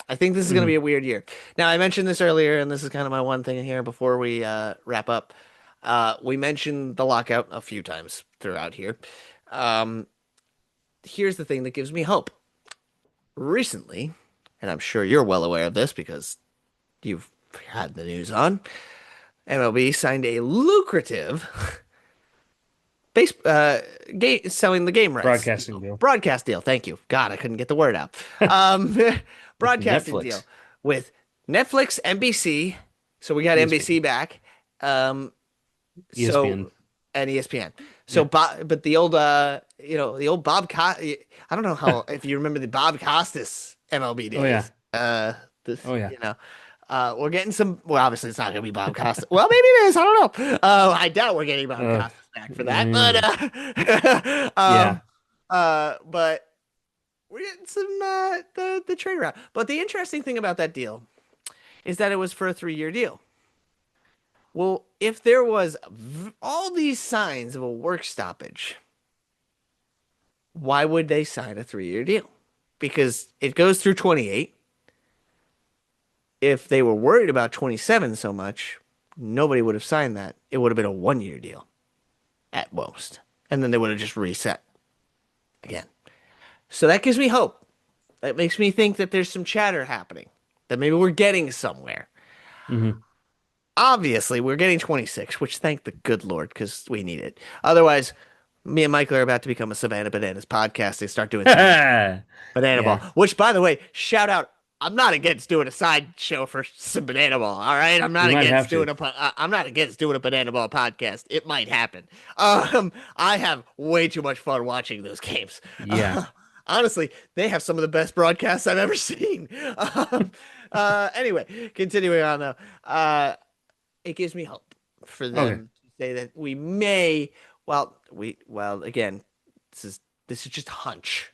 I think this is going to be Hmm. a weird year. Now, I mentioned this earlier, and this is kind of my one thing here before we wrap up. We mentioned the lockout a few times throughout here. Um, Here's the thing that gives me hope. Recently, and I'm sure you're well aware of this because you've had the news on, MLB signed a lucrative base selling the game rights Broadcasting deal, deal broadcast deal. Thank you. God, I couldn't get the word out. Um, with Broadcasting deal Netflix, with Netflix, NBC. So we got NBC ESPN, back. Um, ESPN. so and ESPN. So, Yeah. but the old, the old Bob. I don't know how if you remember the Bob Costas MLB Oh yeah. days. This, Oh yeah. we're getting some. Well, obviously, it's not going to be Bob Costas. Well, maybe it is. I don't know. I doubt we're getting Bob Uh, Costas back for that. But, mm, yeah. but we're getting some the trade route. But the interesting thing about that deal is that it was for a 3-year deal. Well, if there was all these signs of a work stoppage, why would they sign a 3-year deal? Because it goes through 28. If they were worried about 27 so much, nobody would have signed that. It would have been a 1-year deal at most. And then they would have just reset again. So that gives me hope. That makes me think that there's some chatter happening, that maybe we're getting somewhere. Hmm. Obviously, we're getting 26, which thank the good Lord, because we need it. Otherwise, me and Michael are about to become a Savannah Bananas podcast. They start doing some Banana Ball, Yeah. which, by the way, shout out. I'm not against doing a side show for some Banana Ball. All right, We might have to. I'm not against doing a Banana Ball podcast. It might happen. I have way too much fun watching those games. Yeah. Honestly, they have some of the best broadcasts I've ever seen. Anyway, continuing on though, it gives me hope for Okay. them to say that we may. Well, again, this is this is just a hunch,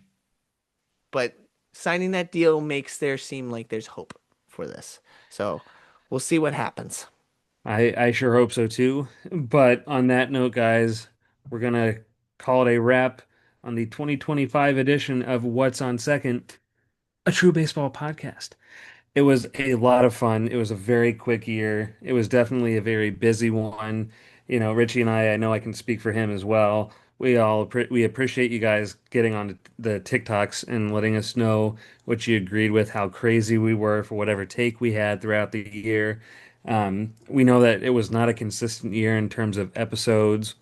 but signing that deal makes there seem like there's hope for this. So we'll see what happens. I sure hope so too. But on that note, guys, we're gonna call it a wrap on the 2025 edition of What's on Second, a true baseball podcast. It was a lot of fun. It was a very quick year. It was definitely a very busy one. Richie and I know I can speak for him as well. we appreciate you guys getting on the TikToks and letting us know what you agreed with, how crazy we were for whatever take we had throughout the year. We know that it was not a consistent year in terms of episodes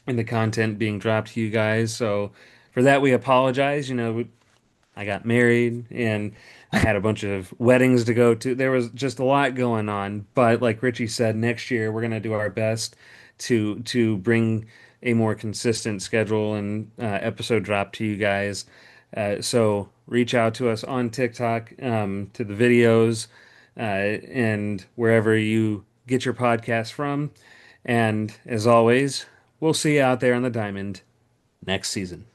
and the content being dropped to you guys. So for that, we apologize. I got married and I had a bunch of weddings to go to. There was just a lot going on. But like Richie said, next year we're gonna do our best to bring a more consistent schedule and episode drop to you guys. So reach out to us on TikTok, to the videos, and wherever you get your podcast from. And as always, we'll see you out there on the diamond next season.